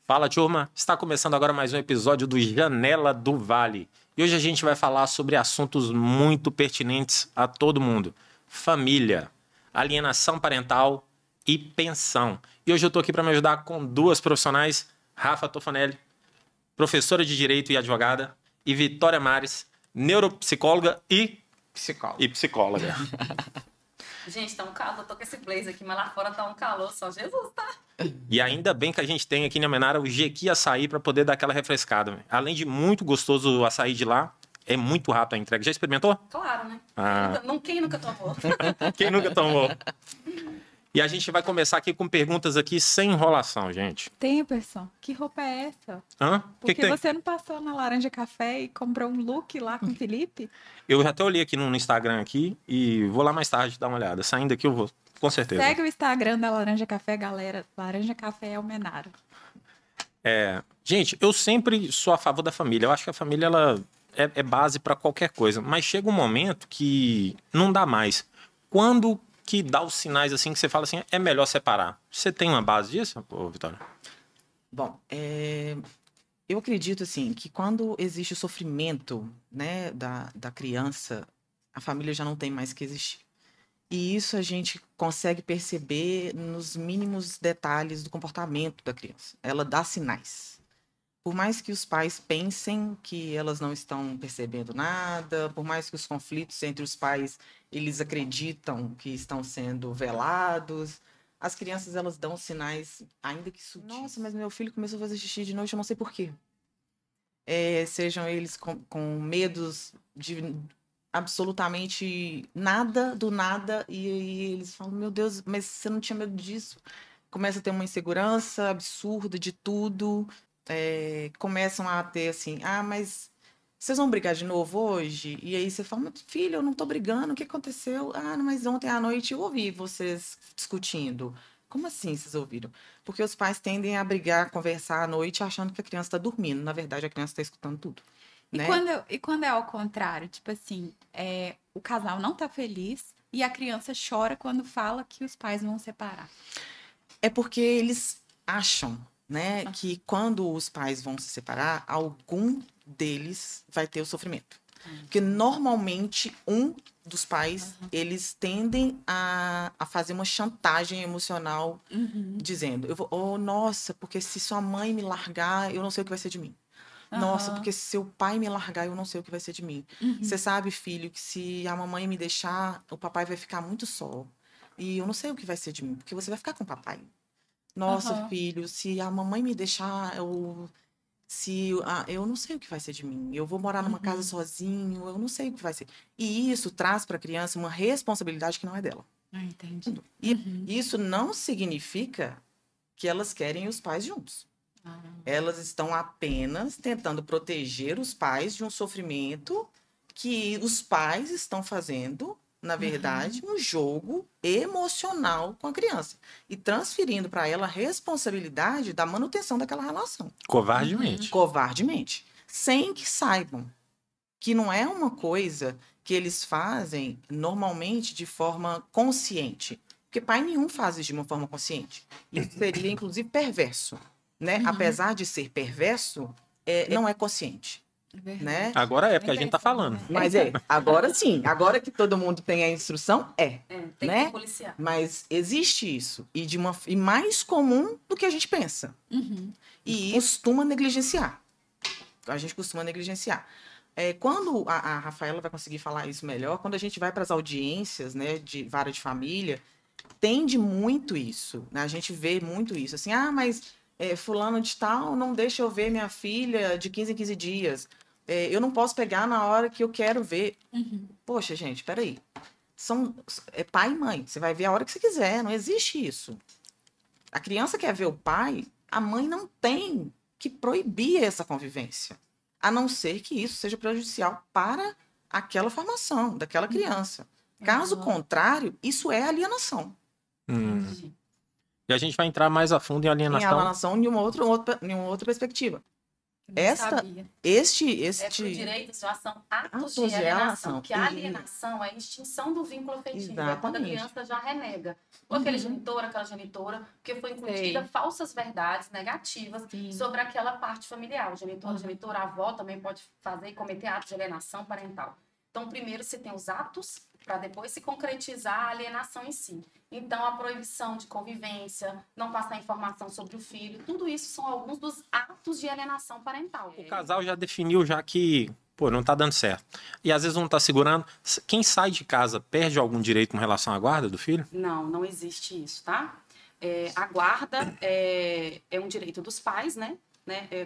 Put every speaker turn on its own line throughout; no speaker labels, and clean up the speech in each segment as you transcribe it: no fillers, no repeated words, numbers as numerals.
Fala, turma! Está começando agora mais um episódio do Janela do Vale. E hoje a gente vai falar sobre assuntos muito pertinentes a todo mundo. Família, alienação parental e pensão. E hoje eu estou aqui para me ajudar com duas profissionais, Rafa Tofanelli, professora de Direito e advogada, e Vitória Mares, neuropsicóloga e psicóloga.
Gente, tá um calor, eu tô com esse blazer aqui, mas lá fora tá um calor, só Jesus, tá?
E ainda bem que a gente tem aqui em Almenara o Jequi Açaí para poder dar aquela refrescada. Além de muito gostoso o açaí de lá, é muito rápido a entrega. Já experimentou?
Claro, né?
Ah.
Quem nunca tomou?
Quem nunca tomou? E a gente vai começar aqui com perguntas aqui sem enrolação, gente.
Tem, Emerson. Que roupa é essa?
Hã?
Porque
que tem?
você não passou na Laranja Café e comprou um look lá com o Felipe?
Eu já até olhei aqui no Instagram aqui e vou lá mais tarde dar uma olhada. Saindo aqui eu vou, com certeza.
Segue o Instagram da Laranja Café, galera. Laranja Café é Almenara.
Gente, eu sempre sou a favor da família. Eu acho que a família ela é base para qualquer coisa. Mas chega um momento que não dá mais. Quando que dá os sinais assim que você fala assim, é melhor separar? Você tem uma base disso, Vitória?
Bom, eu acredito assim que quando existe o sofrimento, né, da criança, a família já não tem mais que existir. E isso a gente consegue perceber nos mínimos detalhes do comportamento da criança. Ela dá sinais. Por mais que os pais pensem que elas não estão percebendo nada, por mais que os conflitos entre os pais, eles acreditam que estão sendo velados, as crianças, elas dão sinais, ainda que sutis. Nossa, mas meu filho começou a fazer xixi de noite, eu não sei por quê. Sejam eles com medos de absolutamente nada, do nada, e eles falam, meu Deus, mas você não tinha medo disso? Começa a ter uma insegurança absurda de tudo. Começam a ter assim, mas vocês vão brigar de novo hoje? E aí você fala, meu filho, eu não tô brigando, o que aconteceu? Mas ontem à noite eu ouvi vocês discutindo. Como assim vocês ouviram? Porque os pais tendem a brigar, a conversar à noite achando que a criança está dormindo. Na verdade, a criança está escutando tudo.
E,
né?
quando é ao contrário? Tipo assim, o casal não tá feliz e a criança chora quando fala que os pais vão separar.
É porque eles acham, né, que quando os pais vão se separar, algum deles vai ter o sofrimento. Porque normalmente um dos pais, eles tendem a fazer uma chantagem emocional, dizendo, nossa, porque se sua mãe me largar, eu não sei o que vai ser de mim. Nossa, porque se seu pai me largar, eu não sei o que vai ser de mim. Você sabe, filho, que se a mamãe me deixar, o papai vai ficar muito só. E eu não sei o que vai ser de mim, porque você vai ficar com o papai. Nossa, filho, se a mamãe me deixar, eu não sei o que vai ser de mim. Eu vou morar numa casa sozinho, eu não sei o que vai ser. E isso traz para a criança uma responsabilidade que não é dela.
Entendi.
E isso não significa que elas querem os pais juntos. Elas estão apenas tentando proteger os pais de um sofrimento que os pais estão fazendo, na verdade, um jogo emocional com a criança. E transferindo para ela a responsabilidade da manutenção daquela relação.
Covardemente.
Covardemente. Sem que saibam que não é uma coisa que eles fazem normalmente de forma consciente. Porque pai nenhum faz isso de uma forma consciente. Isso seria, inclusive, perverso. Né? Apesar de ser perverso, não é consciente. Né?
Agora porque a gente tá falando.
Mas agora sim. Agora que todo mundo tem a instrução,
tem
né?
que policiar.
Mas existe isso. E mais comum do que a gente pensa. E costuma negligenciar. A gente costuma negligenciar. Quando a Rafaela vai conseguir falar isso melhor, quando a gente vai para as audiências, né, de vara de família, tende muito isso. Né? A gente vê muito isso. Assim, mas fulano de tal não deixa eu ver minha filha de 15 em 15 dias. Eu não posso pegar na hora que eu quero ver. Poxa, gente, peraí. É pai e mãe. Você vai ver a hora que você quiser. Não existe isso. A criança quer ver o pai, a mãe não tem que proibir essa convivência. A não ser que isso seja prejudicial para aquela formação daquela criança. Caso contrário, isso é alienação.
E a gente vai entrar mais a fundo em alienação.
Em alienação em uma outra perspectiva.
Não sabia.
Este
Pro direito já são atos
Atos
de
de
alienação.
alienação.
Porque a alienação é a extinção do vínculo afetivo. É quando a
Exatamente.
criança já renega. Ou aquele genitor, aquela genitora, porque foi incutida
Sei.
falsas verdades negativas
Sim.
sobre aquela parte familiar. O genitor, a genitora, a avó também pode fazer e cometer atos de alienação parental. Então, primeiro se tem os atos, para depois se concretizar a alienação em si. Então, a proibição de convivência, não passar informação sobre o filho, tudo isso são alguns dos atos de alienação parental.
O casal já definiu já que, pô, não tá dando certo. E às vezes um tá segurando. Quem sai de casa perde algum direito com relação à guarda do filho?
Não existe isso, tá? A guarda é um direito dos pais, né?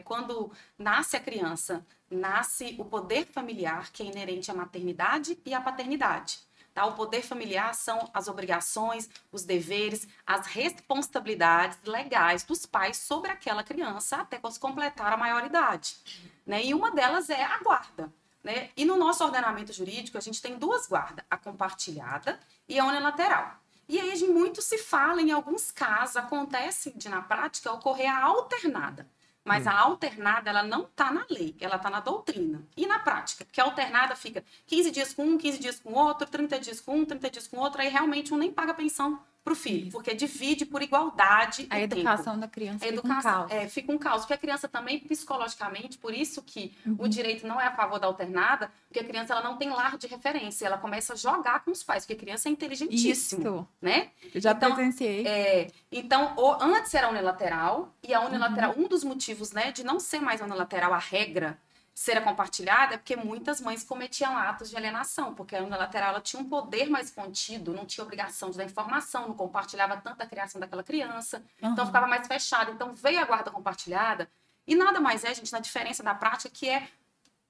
Quando nasce a criança, nasce o poder familiar, que é inerente à maternidade e à paternidade. Tá? O poder familiar são as obrigações, os deveres, as responsabilidades legais dos pais sobre aquela criança até completar a maioridade. Né? E uma delas é a guarda. Né? E no nosso ordenamento jurídico, a gente tem duas guardas, a compartilhada e a unilateral. E aí, muito se fala, em alguns casos, acontece de, na prática, ocorrer a alternada. Mas a alternada, ela não está na lei, ela está na doutrina. E na prática? Porque a alternada fica 15 dias com um, 15 dias com outro, 30 dias com um, 30 dias com outro, aí realmente um nem paga pensão para o filho, porque divide por igualdade
A
o
educação
tempo.
da criança
A
fica um
educação,
caos.
fica um caos, porque a criança também, psicologicamente, por isso que o direito não é a favor da alternada, porque a criança ela não tem lar de referência, ela começa a jogar com os pais, porque a criança é inteligentíssima,
Isso.
né?
Eu já
Então,
presenciei.
Então, antes era unilateral, e a unilateral, um dos motivos, né, de não ser mais unilateral a regra, ser compartilhada, é porque muitas mães cometiam atos de alienação, porque a unilateral ela tinha um poder mais contido, não tinha obrigação de dar informação, não compartilhava tanto a criação daquela criança, então ficava mais fechado. Então veio a guarda compartilhada, e nada mais é, gente, na diferença da prática, que é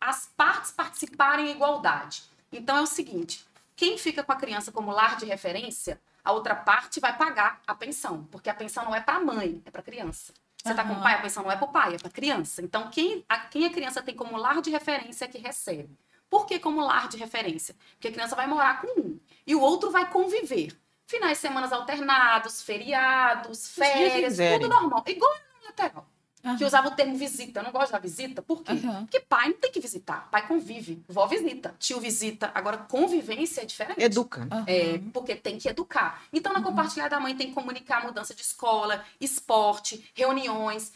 as partes participarem em igualdade. Então é o seguinte, quem fica com a criança como lar de referência, a outra parte vai pagar a pensão, porque a pensão não é para a mãe, é para a criança. Você tá com o pai, a pensão não é para o pai, é para a criança. Então, quem a criança tem como lar de referência é que recebe. Por que como lar de referência? Porque a criança vai morar com um e o outro vai conviver. Finais de semana alternados, feriados, férias, tudo normal. Igual no lateral. Que usava o termo visita. Eu não gosto da visita. Por quê? Porque pai não tem que visitar. Pai convive. Vó visita. Tio visita. Agora, convivência é diferente.
Educa.
Porque tem que educar. Então, na compartilhada, a mãe tem que comunicar mudança de escola, esporte, reuniões.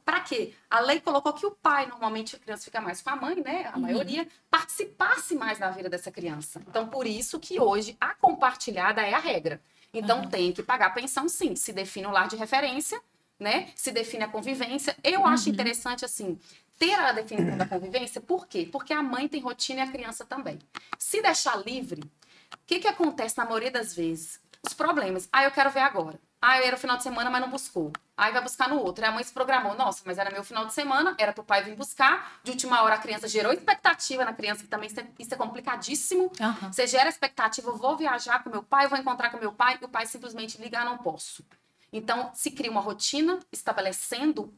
Para quê? A lei colocou que o pai, normalmente a criança fica mais com a mãe, né? A maioria, participasse mais da vida dessa criança. Então, por isso que hoje a compartilhada é a regra. Então, tem que pagar pensão, sim. Se define o lar de referência, né? Se define a convivência. Eu acho interessante, assim, ter a definição da convivência. Por quê? Porque a mãe tem rotina e a criança também. Se deixar livre, o que acontece na maioria das vezes? Os problemas. Eu quero ver agora. Era o final de semana, mas não buscou. Aí vai buscar no outro. Aí a mãe se programou. Nossa, mas era meu final de semana, era pro pai vir buscar. De última hora a criança gerou expectativa na criança, que também isso é complicadíssimo. Você gera expectativa, eu vou viajar com meu pai, vou encontrar com meu pai, e o pai simplesmente liga, não posso. Então, se cria uma rotina, estabelecendo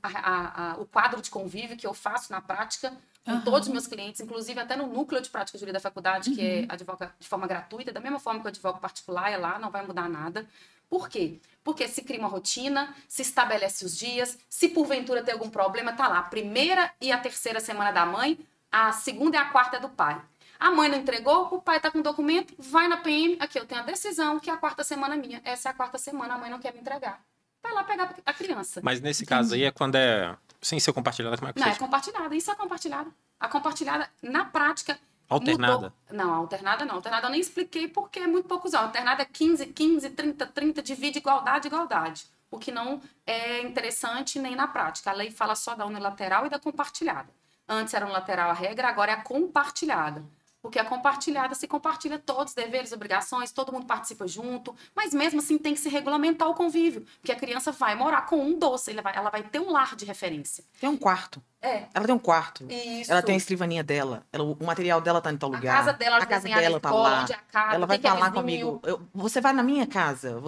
o quadro de convívio que eu faço na prática com todos os meus clientes, inclusive até no núcleo de prática jurídica da faculdade, que é advoga de forma gratuita, da mesma forma que eu advogo particular, é lá, não vai mudar nada. Por quê? Porque se cria uma rotina, se estabelece os dias, se porventura tem algum problema, tá lá, a primeira e a terceira semana da mãe, a segunda e a quarta é do pai. A mãe não entregou, o pai tá com o documento, vai na PM, aqui eu tenho a decisão que a quarta semana é minha. Essa é a quarta semana, a mãe não quer me entregar. Vai lá pegar a criança.
Mas nesse caso aí é quando é sem ser compartilhada, como é que
Não,
você...
é compartilhada, isso é compartilhada. A compartilhada, na prática...
Alternada?
Mudou. Não, alternada não. Alternada eu nem expliquei porque é muito pouco usado. Alternada é 15, 15, 30, 30, divide igualdade, igualdade. O que não é interessante nem na prática. A lei fala só da unilateral e da compartilhada. Antes era unilateral a regra, agora é a compartilhada. Porque a compartilhada se compartilha todos, deveres, obrigações, todo mundo participa junto, mas mesmo assim tem que se regulamentar o convívio, porque a criança vai morar com um doce, ela vai ter um lar de referência.
Tem um quarto. Ela tem um quarto.
Isso.
Ela tem a escrivaninha dela. O material dela tá em tal lugar.
A casa dela,
a casa dela tá lá.
Onde é a casa,
ela vai
tem que
falar
vizinho.
comigo. Você vai na minha casa.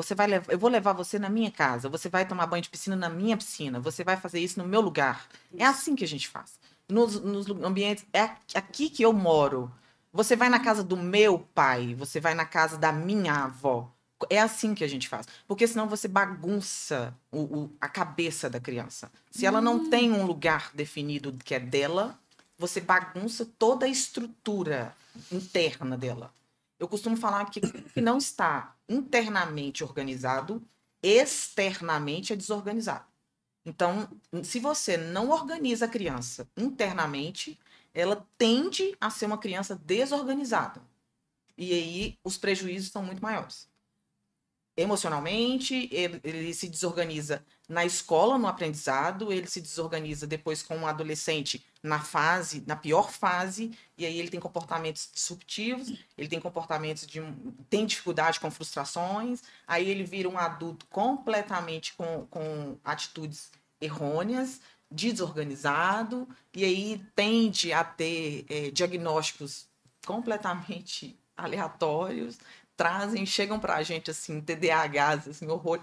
Eu vou levar você na minha casa. Você vai tomar banho de piscina na minha piscina. Você vai fazer isso no meu lugar. É assim que a gente faz. Nos ambientes. É aqui que eu moro. Você vai na casa do meu pai. Você vai na casa da minha avó. É assim que a gente faz. Porque senão você bagunça a cabeça da criança. Se ela não tem um lugar definido que é dela, você bagunça toda a estrutura interna dela. Eu costumo falar que o que não está internamente organizado, externamente é desorganizado. Então, se você não organiza a criança internamente, ela tende a ser uma criança desorganizada. E aí os prejuízos são muito maiores. Emocionalmente, ele se desorganiza na escola, no aprendizado, ele se desorganiza depois com o adolescente na pior fase, e aí ele tem comportamentos disruptivos, ele tem comportamentos tem dificuldade com frustrações, aí ele vira um adulto completamente com atitudes errôneas, desorganizado, e aí tende a ter diagnósticos completamente aleatórios, chegam pra gente, assim, TDAHs, assim, horror,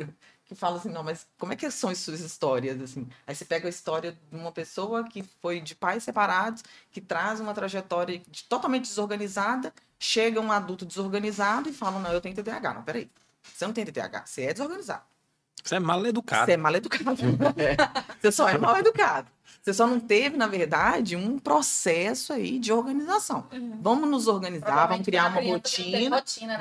que falam assim, não, mas como é que são as suas histórias, assim? Aí você pega a história de uma pessoa que foi de pais separados, que traz uma trajetória totalmente desorganizada, chega um adulto desorganizado e fala, não, eu tenho TDAH. Não, peraí, você não tem TDAH, você é desorganizado.
Você é mal educado.
Você é mal educado. Você só é mal educado. Você só não teve, na verdade, um processo aí de organização. Vamos nos organizar, vamos criar uma rotina.
Né?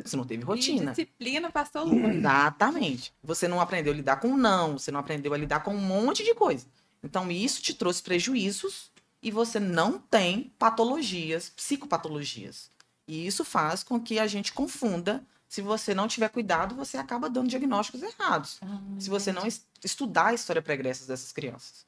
Você não teve rotina.
E disciplina passou longe.
Exatamente. Você não aprendeu a lidar com não, você não aprendeu a lidar com um monte de coisa. Então, isso te trouxe prejuízos e você não tem patologias, psicopatologias. E isso faz com que a gente confunda. Se você não tiver cuidado, você acaba dando diagnósticos errados. Se você não estudar a história pregressa dessas crianças.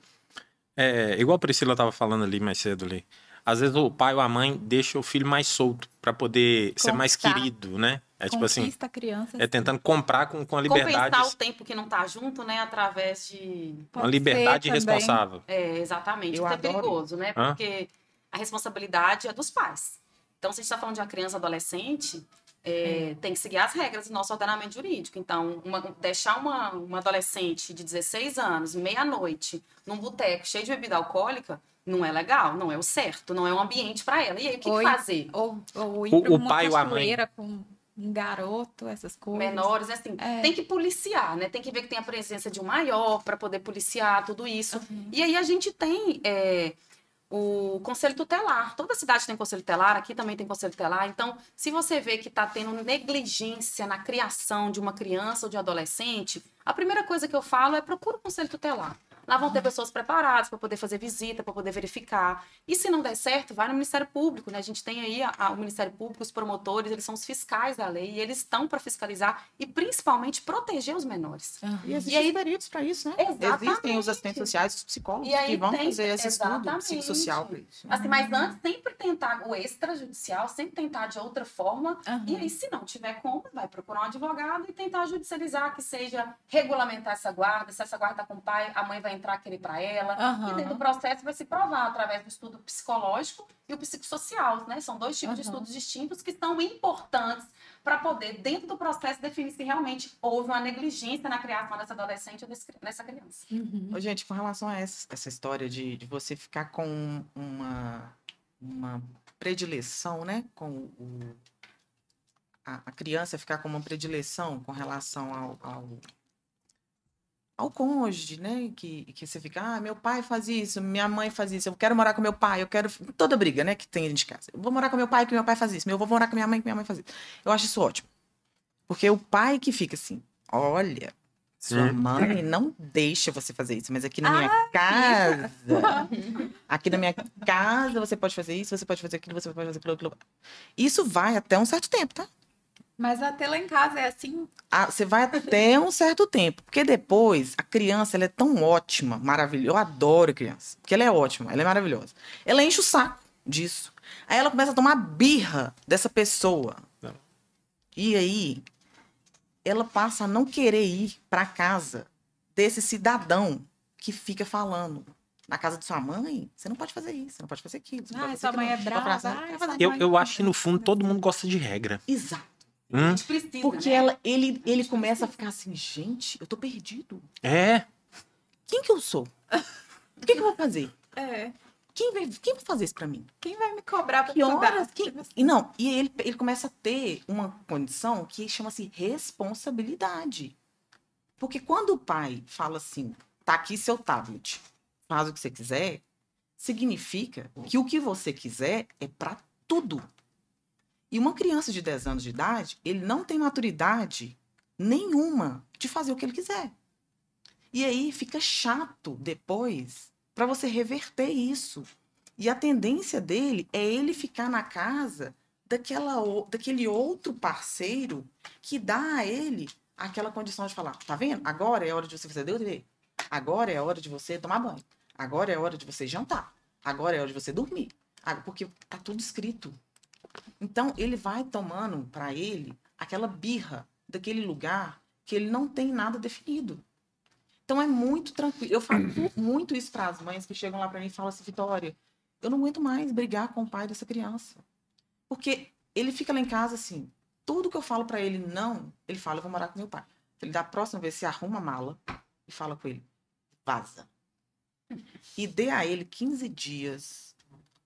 Igual a Priscila estava falando ali mais cedo ali. Às vezes o pai ou a mãe deixa o filho mais solto para poder ser mais querido, né? É tipo assim,
a criança,
tentando comprar com a liberdade.
Compensar o tempo que não tá junto, né? Através de...
Uma liberdade irresponsável.
Exatamente. Isso é perigoso, né? Porque a responsabilidade é dos pais. Então, se a gente está falando de uma criança adolescente... tem que seguir as regras do nosso ordenamento jurídico. Então, deixar uma adolescente de 16 anos, meia-noite, num boteco cheio de bebida alcoólica, não é legal, não é o certo, não é um ambiente para ela. E aí, o que fazer?
Ou ir para uma
pai ou a mãe
com um garoto, essas coisas.
Menores, assim, tem que policiar, né? Tem que ver que tem a presença de um maior para poder policiar tudo isso. E aí, a gente tem... o conselho tutelar. Toda cidade tem conselho tutelar, aqui também tem conselho tutelar. Então, se você vê que está tendo negligência na criação de uma criança ou de um adolescente, a primeira coisa que eu falo é procura o conselho tutelar. Lá vão ter pessoas preparadas para poder fazer visita, para poder verificar. E se não der certo, vai no Ministério Público, né? A gente tem aí o Ministério Público, os promotores, eles são os fiscais da lei e eles estão para fiscalizar e principalmente proteger os menores.
E existem peritos para isso, né?
Exatamente.
Existem os assistentes sociais, os psicólogos que vão fazer esse estudo psicossocial para isso.
Assim, mas antes, sempre tentar o extrajudicial, sempre tentar de outra forma. E aí, se não tiver como, vai procurar um advogado e tentar judicializar, que seja regulamentar essa guarda. Se essa guarda está com o pai, a mãe vai entrar querer para ela. E dentro do processo vai se provar através do estudo psicológico e o psicossocial, né? São dois tipos de estudos distintos que são importantes para poder, dentro do processo, definir se realmente houve uma negligência na criação dessa adolescente ou dessa criança.
Gente, com relação a essa história de você ficar com uma predileção, né? Com a criança ficar com uma predileção com relação ao cônjuge, né? Que você fica, meu pai faz isso, minha mãe faz isso, eu quero morar com meu pai, eu quero... Toda briga, né? Que tem dentro de casa. Eu vou morar com meu pai, que meu pai faz isso. Eu vou morar com minha mãe, que minha mãe faz isso. Eu acho isso ótimo. Porque o pai que fica assim, olha, sua mãe não deixa você fazer isso, mas aqui na minha casa, aqui na minha casa você pode fazer isso, você pode fazer aquilo, você pode fazer aquilo. Isso vai até um certo tempo, tá?
Mas até lá em casa é assim.
Você vai até um certo tempo. Porque depois, a criança, ela é tão ótima, maravilhosa. Eu adoro criança. Porque ela é ótima, ela é maravilhosa. Ela enche o saco disso. Aí ela começa a tomar birra dessa pessoa. Não. E aí, ela passa a não querer ir para casa desse cidadão que fica falando. Na casa de sua mãe, você não pode fazer isso, você não pode fazer aquilo.
Sua mãe é brava.
Eu acho que, no fundo, todo mundo gosta de regra.
Exato.
A gente precisa,
porque
né?
ele começa a ficar assim, gente, eu tô perdido.
É.
Quem que eu sou? O que eu vou fazer? Quem vai fazer isso pra mim?
Quem vai me cobrar pra
Que
estudar?
horas? E não, e ele começa a ter uma condição que chama-se responsabilidade. Porque quando o pai fala assim, tá aqui seu tablet, faz o que você quiser, significa que o que você quiser é para tudo. E uma criança de 10 anos de idade, ele não tem maturidade nenhuma de fazer o que ele quiser. E aí fica chato depois para você reverter isso. E a tendência dele é ele ficar na casa daquele outro parceiro que dá a ele aquela condição de falar, tá vendo? Agora é hora de você fazer dever. Agora é hora de você tomar banho. Agora é hora de você jantar. Agora é hora de você dormir. Porque tá tudo escrito. Então, ele vai tomando para ele aquela birra daquele lugar que ele não tem nada definido. Então, é muito tranquilo. Eu falo muito isso para as mães que chegam lá para mim e falam assim, Vitória, eu não aguento mais brigar com o pai dessa criança. Porque ele fica lá em casa assim, tudo que eu falo para ele não, ele fala, eu vou morar com meu pai. Ele da próxima vez se arruma a mala e fala com ele, vaza. E dê a ele 15 dias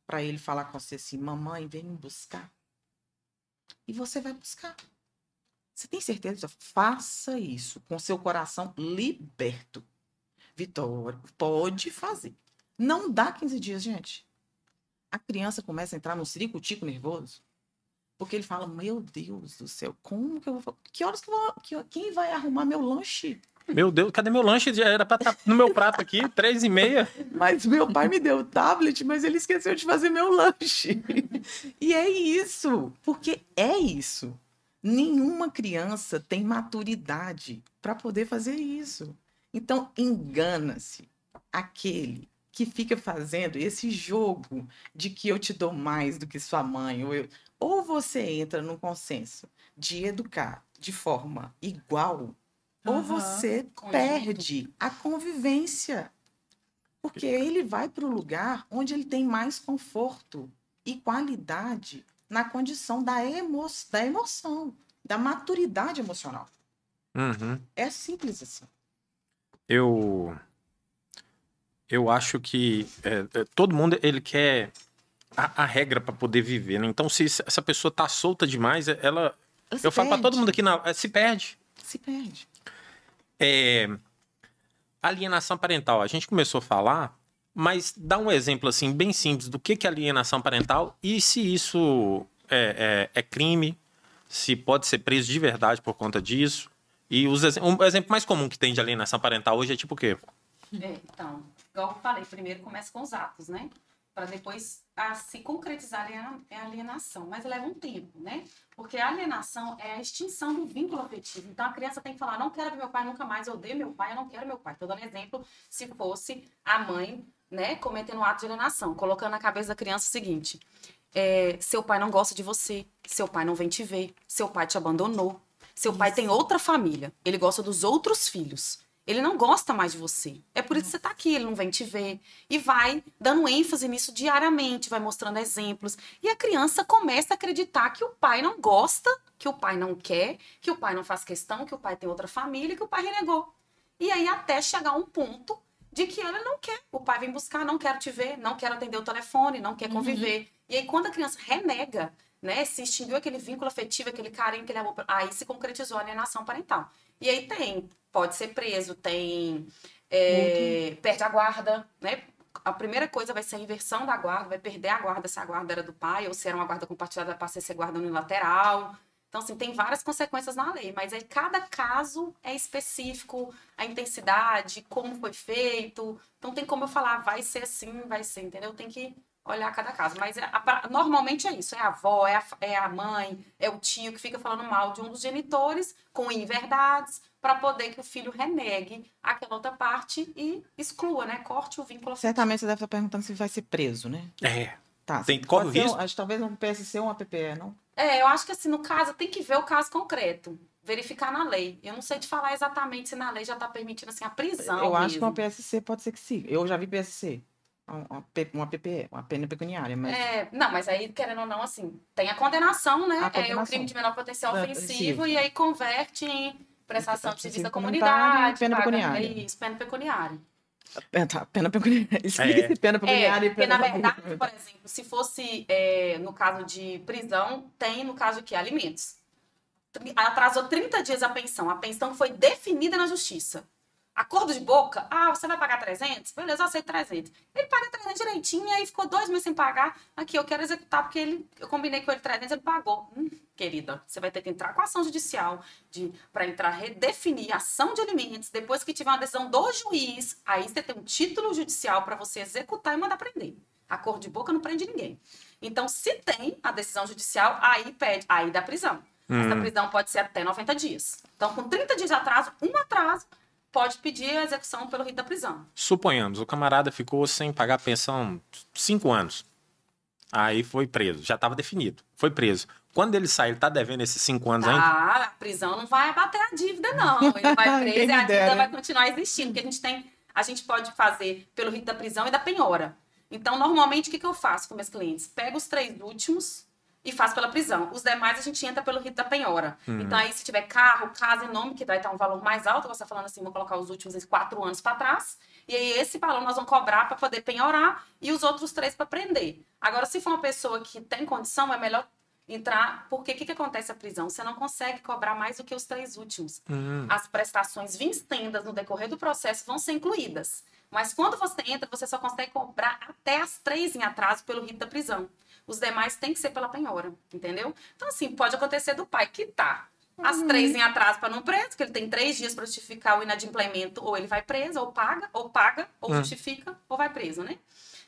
para ele falar com você assim, mamãe, vem me buscar. E você vai buscar. Você tem certeza? Faça isso com seu coração liberto. Vitória, pode fazer. Não dá 15 dias, gente. A criança começa a entrar num ciricutico nervoso. Porque ele fala, meu Deus do céu, como que eu vou... Que horas que eu vou... Quem vai arrumar meu lanche?
Meu Deus, cadê meu lanche? Já era pra estar no meu prato aqui, 3h30.
Mas meu pai me deu o tablet, mas ele esqueceu de fazer meu lanche. E é isso, porque é isso. Nenhuma criança tem maturidade para poder fazer isso. Então, engana-se aquele que fica fazendo esse jogo de que eu te dou mais do que sua mãe. Ou você entra num consenso de educar de forma igual, ou você perde a convivência. Porque ele vai para o lugar onde ele tem mais conforto e qualidade na condição da emoção, da maturidade emocional.
Uhum.
É simples assim.
Eu acho que todo mundo ele quer a regra para poder viver, né? Então, se essa pessoa tá solta demais, eu falo para todo mundo aqui, se perde.
Se perde.
Alienação parental. A gente começou a falar, mas dá um exemplo assim bem simples do que é alienação parental e se isso é crime, se pode ser preso de verdade por conta disso. E um exemplo mais comum que tem de alienação parental hoje é tipo o quê?
Então, igual eu falei, primeiro começa com os atos, né? Para depois se concretizar a alienação. Mas leva um tempo, né? Porque a alienação é a extinção do vínculo afetivo. Então, a criança tem que falar, não quero ver meu pai nunca mais, eu odeio meu pai, eu não quero meu pai. Estou dando exemplo se fosse a mãe, né, cometendo um ato de alienação, colocando na cabeça da criança o seguinte, seu pai não gosta de você, seu pai não vem te ver, seu pai te abandonou, seu pai tem outra família, ele gosta dos outros filhos. Ele não gosta mais de você. É por isso que você está aqui, ele não vem te ver. E vai dando ênfase nisso diariamente, vai mostrando exemplos. E a criança começa a acreditar que o pai não gosta, que o pai não quer, que o pai não faz questão, que o pai tem outra família, que o pai renegou. E aí até chegar a um ponto de que ela não quer. O pai vem buscar, não quero te ver, não quero atender o telefone, não quer conviver. E aí quando a criança renega, né, se extinguiu aquele vínculo afetivo, aquele carinho, aquele amor, aí se concretizou a alienação parental. E aí pode ser preso, perde a guarda, né? A primeira coisa vai ser a inversão da guarda, vai perder a guarda se a guarda era do pai, ou se era uma guarda compartilhada, vai passar a ser guarda unilateral. Então, assim, tem várias consequências na lei, mas aí cada caso é específico, a intensidade, como foi feito. Então, tem como eu falar, vai ser assim, vai ser, entendeu? Tem que olhar cada caso. Mas normalmente é isso, é a avó, é a mãe, é o tio que fica falando mal de um dos genitores com inverdades para poder que o filho renegue aquela outra parte e exclua, né? Corte o vínculo afetivo.
Certamente você deve estar perguntando se vai ser preso, né? Tá.
Tem corre o risco?
Acho que talvez um PSC ou uma PPE, não?
Eu acho que assim, no caso, tem que ver o caso concreto. Verificar na lei. Eu não sei te falar exatamente se na lei já está permitindo assim, a prisão.
Eu acho que uma PSC pode ser que sim. Eu já vi PSC. Uma PPE, uma pena pecuniária. Mas...
não, mas aí, querendo ou não, assim, tem a condenação, né? É o crime de menor potencial ofensivo e aí converte em prestação de serviço à comunidade,
pena pecuniária.
Isso, pena pecuniária.
Pena pecuniária. Explica esse pena pecuniária e
porque, na
pena
verdade, por exemplo, se fosse no caso de prisão, tem no caso de quê? Alimentos. Atrasou 30 dias a pensão foi definida na justiça. Acordo de boca, você vai pagar 300? Beleza, eu aceito 300. Ele paga 300 direitinho, e aí ficou 2 meses sem pagar. Aqui, eu quero executar, porque eu combinei com ele 300, ele pagou. Querida, você vai ter que entrar com ação judicial para entrar, redefinir ação de alimentos. Depois que tiver uma decisão do juiz, aí você tem um título judicial para você executar e mandar prender. Acordo de boca não prende ninguém. Então, se tem a decisão judicial, aí dá prisão. Essa prisão pode ser até 90 dias. Então, com 30 dias de atraso, pode pedir a execução pelo rito da prisão.
Suponhamos, o camarada ficou sem pagar pensão 5 anos. Aí foi preso. Já estava definido. Foi preso. Quando ele sai, ele está devendo esses 5 anos ainda?
A prisão não vai abater a dívida, não. Ele vai preso e a dívida vai continuar existindo. Porque a gente pode fazer pelo rito da prisão e da penhora. Então, normalmente, o que eu faço com meus clientes? Pego os 3 últimos e faço pela prisão. Os demais a gente entra pelo rito da penhora. Então aí se tiver carro, casa e nome, que vai estar um valor mais alto, você está falando assim, vou colocar os últimos 4 anos para trás, e aí esse valor nós vamos cobrar para poder penhorar e os outros 3 para prender. Agora, se for uma pessoa que tem condição, é melhor entrar, porque o que acontece a prisão? Você não consegue cobrar mais do que os 3 últimos. As prestações vincendas no decorrer do processo vão ser incluídas. Mas quando você entra, você só consegue cobrar até as 3 em atraso pelo rito da prisão. Os demais tem que ser pela penhora, entendeu? Então, assim, pode acontecer do pai quitar as 3 em atraso para não preso, que ele tem 3 dias para justificar o inadimplemento, ou ele vai preso, ou paga, ou justifica, ou vai preso, né?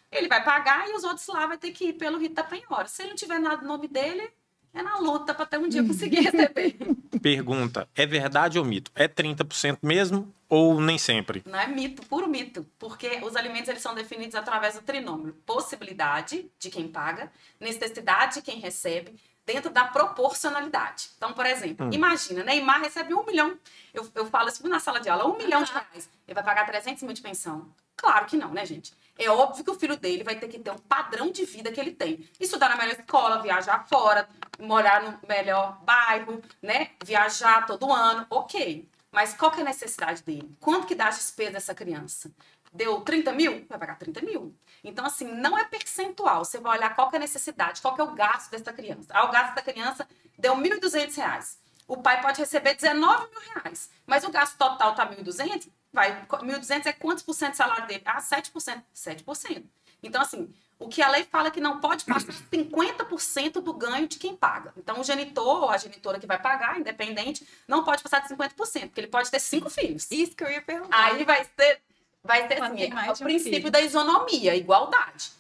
Ele vai pagar e os outros lá vai ter que ir pelo rito da penhora. Se ele não tiver nada no nome dele, é na luta para até um dia conseguir receber.
Pergunta, é verdade ou mito? É 30% mesmo ou nem sempre?
Não é mito, puro mito. Porque os alimentos eles são definidos através do trinômio. Possibilidade de quem paga, necessidade de quem recebe, dentro da proporcionalidade. Então, por exemplo, imagina, Neymar recebe 1 milhão. Eu falo assim na sala de aula, 1 milhão de reais. Ele vai pagar 300 mil de pensão? Claro que não, né, gente? É óbvio que o filho dele vai ter que ter um padrão de vida que ele tem. Estudar na melhor escola, viajar fora, morar no melhor bairro, né? Viajar todo ano, ok. Mas qual que é a necessidade dele? Quanto que dá a despesa dessa criança? Deu 30 mil? Vai pagar 30 mil. Então, assim, não é percentual. Você vai olhar qual que é a necessidade, qual que é o gasto dessa criança. O gasto da criança deu R$ 1.200. O pai pode receber R$19 mil. Mas o gasto total tá 1.200? 1.200 é quantos por cento do salário dele? 7%. 7%. Então, assim, o que a lei fala é que não pode passar 50% do ganho de quem paga. Então, o genitor ou a genitora que vai pagar, independente, não pode passar de 50%, porque ele pode ter 5 filhos.
Isso que eu ia perguntar.
Aí vai ter assim, o princípio da isonomia, igualdade.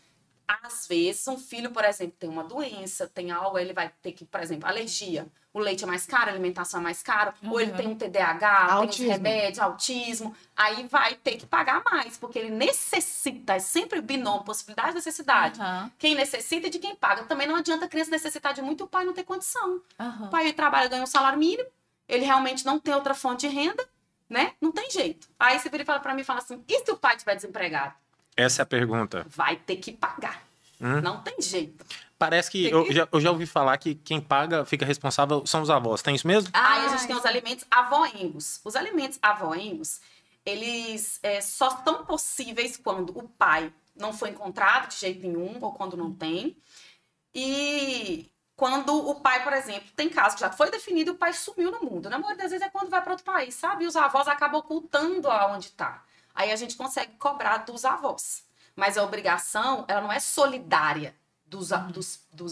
Às vezes, um filho, por exemplo, tem uma doença, tem algo, ele vai ter que, por exemplo, alergia. O leite é mais caro, a alimentação é mais caro, ou ele tem um TDAH, tem uns remédios, autismo. Aí vai ter que pagar mais, porque ele necessita, é sempre binômio, possibilidade e necessidade. Quem necessita e de quem paga. Também não adianta a criança necessitar de muito e o pai não ter condição. O pai ele trabalha, ganha um salário mínimo, ele realmente não tem outra fonte de renda, né? Não tem jeito. Aí você vira e fala pra mim, fala assim, e se o pai estiver desempregado?
Essa é a pergunta.
Vai ter que pagar. Não tem jeito.
Parece que eu já ouvi falar que quem paga, fica responsável, são os avós. Tem isso mesmo?
Aí a gente tem os alimentos avoengos. Os alimentos avoengos, eles só são possíveis quando o pai não foi encontrado de jeito nenhum, ou quando não tem. E quando o pai, por exemplo, tem caso que já foi definido e o pai sumiu no mundo. Na maioria das vezes é quando vai para outro país, sabe? E os avós acabam ocultando aonde está. Aí a gente consegue cobrar dos avós. Mas a obrigação, ela não é solidária dos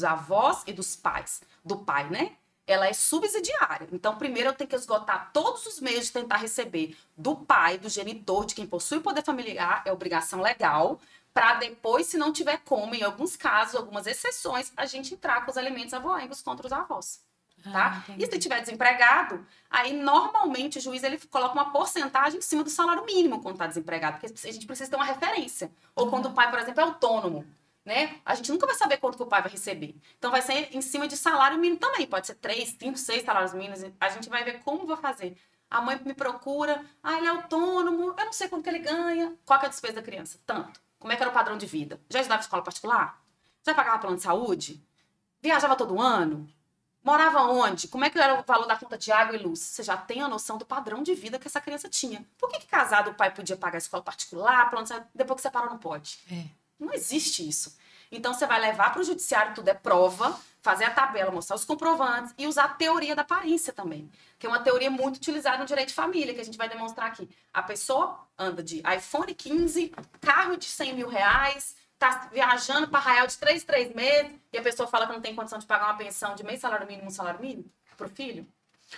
avós e dos pais. Do pai, né? Ela é subsidiária. Então, primeiro eu tenho que esgotar todos os meios de tentar receber do pai, do genitor, de quem possui poder familiar, é obrigação legal, para depois, se não tiver como, em alguns casos, algumas exceções, a gente entrar com os alimentos avoengos contra os avós. Tá? E se tiver desempregado, aí normalmente o juiz ele coloca uma porcentagem em cima do salário mínimo quando está desempregado, porque a gente precisa ter uma referência. Ou quando o pai, por exemplo, é autônomo, né? A gente nunca vai saber quanto que o pai vai receber. Então vai ser em cima de salário mínimo também, pode ser 3, 5, 6 salários mínimos, a gente vai ver como vai fazer. A mãe me procura, ele é autônomo, eu não sei quanto que ele ganha, qual que é a despesa da criança? Tanto. Como é que era o padrão de vida? Já estudava em escola particular? Já pagava plano de saúde? Viajava todo ano? Morava onde? Como é que era o valor da conta de água e luz? Você já tem a noção do padrão de vida que essa criança tinha. Por que casado o pai podia pagar a escola particular, pronto, depois que separou não pode? Não existe isso. Então você vai levar para o judiciário, tudo é prova, fazer a tabela, mostrar os comprovantes e usar a teoria da aparência também, que é uma teoria muito utilizada no direito de família, que a gente vai demonstrar aqui. A pessoa anda de iPhone 15, carro de 100 mil reais, tá viajando para Arraial de 3 meses, e a pessoa fala que não tem condição de pagar uma pensão de meio salário mínimo, um salário mínimo pro filho.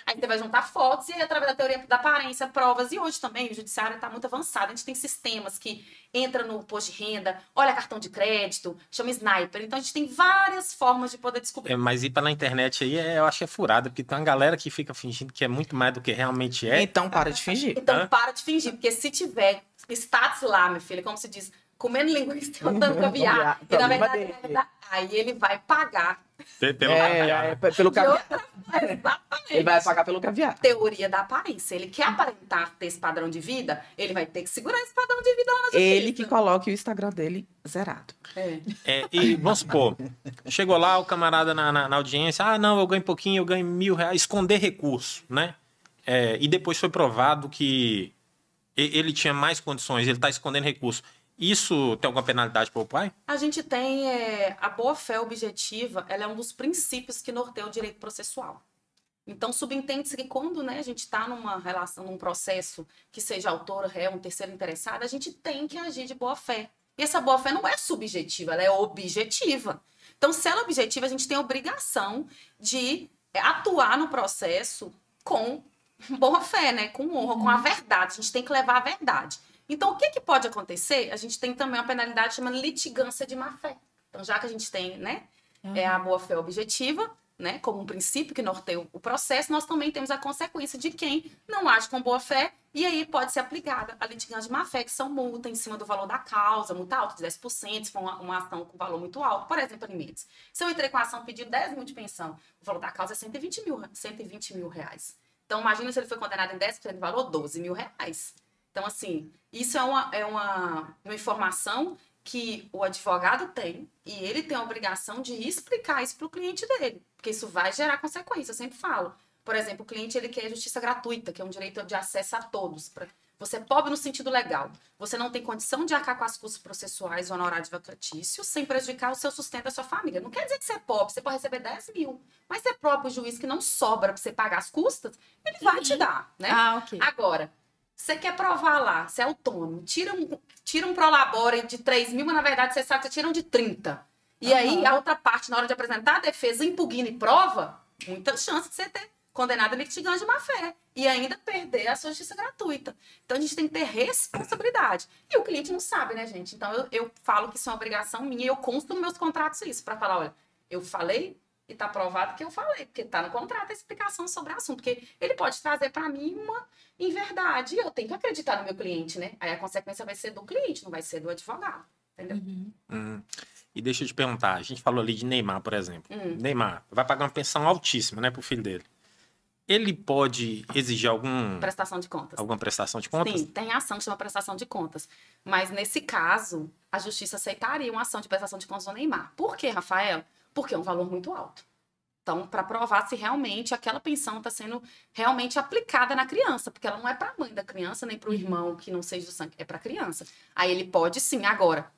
Aí você vai juntar fotos e através da teoria da aparência, provas. E hoje também o judiciário está muito avançado. A gente tem sistemas que entra no posto de renda, olha cartão de crédito, chama sniper. Então a gente tem várias formas de poder descobrir.
Mas ir pela internet aí, eu acho que é furada, porque tem uma galera que fica fingindo que é muito mais do que realmente é.
Então para de fingir.
Então para de fingir, porque se tiver status lá, minha filha, como se diz, comendo linguiça, botando caviar, e na verdade aí ele vai pagar.
Pelo caviar.
Pelo caviar.
Exatamente.
Ele vai pagar pelo caviar.
Teoria da aparência. Ele quer aparentar ter esse padrão de vida, ele vai ter que segurar esse padrão de vida lá na justiça.
Ele que coloque o Instagram dele zerado.
E vamos supor, chegou lá o camarada na audiência, não, eu ganho pouquinho, eu ganho R$1.000, esconder recurso, né? E depois foi provado que ele tinha mais condições, ele está escondendo recurso. Isso tem alguma penalidade para o pai?
A gente tem a boa-fé objetiva, ela é um dos princípios que norteia o direito processual. Então, subentende-se que quando a gente está numa relação, num processo que seja autor, réu, um terceiro interessado, a gente tem que agir de boa-fé. E essa boa-fé não é subjetiva, ela é objetiva. Então, se ela é objetiva, a gente tem a obrigação de atuar no processo com boa-fé, né? Com honra, com a verdade. A gente tem que levar a verdade. Então, o que pode acontecer? A gente tem também uma penalidade chamada litigância de má-fé. Então, já que a gente tem, a boa-fé objetiva, né, como um princípio que norteia o processo, nós também temos a consequência de quem não age com boa-fé, e aí pode ser aplicada a litigância de má-fé, que são multa em cima do valor da causa, multa alta de 10%, se for uma ação com valor muito alto. Por exemplo, alimentos. Se eu entrei com a ação pedindo 10 mil de pensão, o valor da causa é 120 mil reais. Então, imagina se ele foi condenado em 10% do valor, 12 mil reais. Então, assim, isso é uma informação que o advogado tem e ele tem a obrigação de explicar isso para o cliente dele, porque isso vai gerar consequências, eu sempre falo. Por exemplo, o cliente ele quer justiça gratuita, que é um direito de acesso a todos. Você é pobre no sentido legal, você não tem condição de arcar com as custas processuais ou honorário advocatício sem prejudicar o seu sustento da sua família. Não quer dizer que você é pobre, você pode receber 10 mil, mas se é próprio juiz que não sobra para você pagar as custas, ele vai te dar, né?
Ok.
Agora, você quer provar lá, você é autônomo, tira um prolabore de 3 mil, mas na verdade você sabe que você tira um de 30. E aí a outra parte, na hora de apresentar a defesa, impugna e prova, muita chance de você ter condenado a litigância de má-fé e ainda perder a sua justiça gratuita. Então a gente tem que ter responsabilidade. E o cliente não sabe, né, gente? Então eu falo que isso é uma obrigação minha e eu consto nos meus contratos isso, para falar, olha, eu falei e tá provado que eu falei, porque tá no contrato a explicação sobre o assunto, porque ele pode trazer para mim uma inverdade e eu tenho que acreditar no meu cliente, né? Aí a consequência vai ser do cliente, não vai ser do advogado, entendeu?
E deixa eu te perguntar, a gente falou ali de Neymar, por exemplo. Neymar vai pagar uma pensão altíssima, né, pro filho dele. Ele pode exigir alguma
prestação de contas?
Sim,
tem ação que chama prestação de contas. Mas nesse caso, a justiça aceitaria uma ação de prestação de contas do Neymar. Por quê, Rafael? Porque é um valor muito alto. Então, para provar se realmente aquela pensão está sendo realmente aplicada na criança, porque ela não é para a mãe da criança, nem para o irmão que não seja do sangue, é para a criança. Aí ele pode sim. Agora,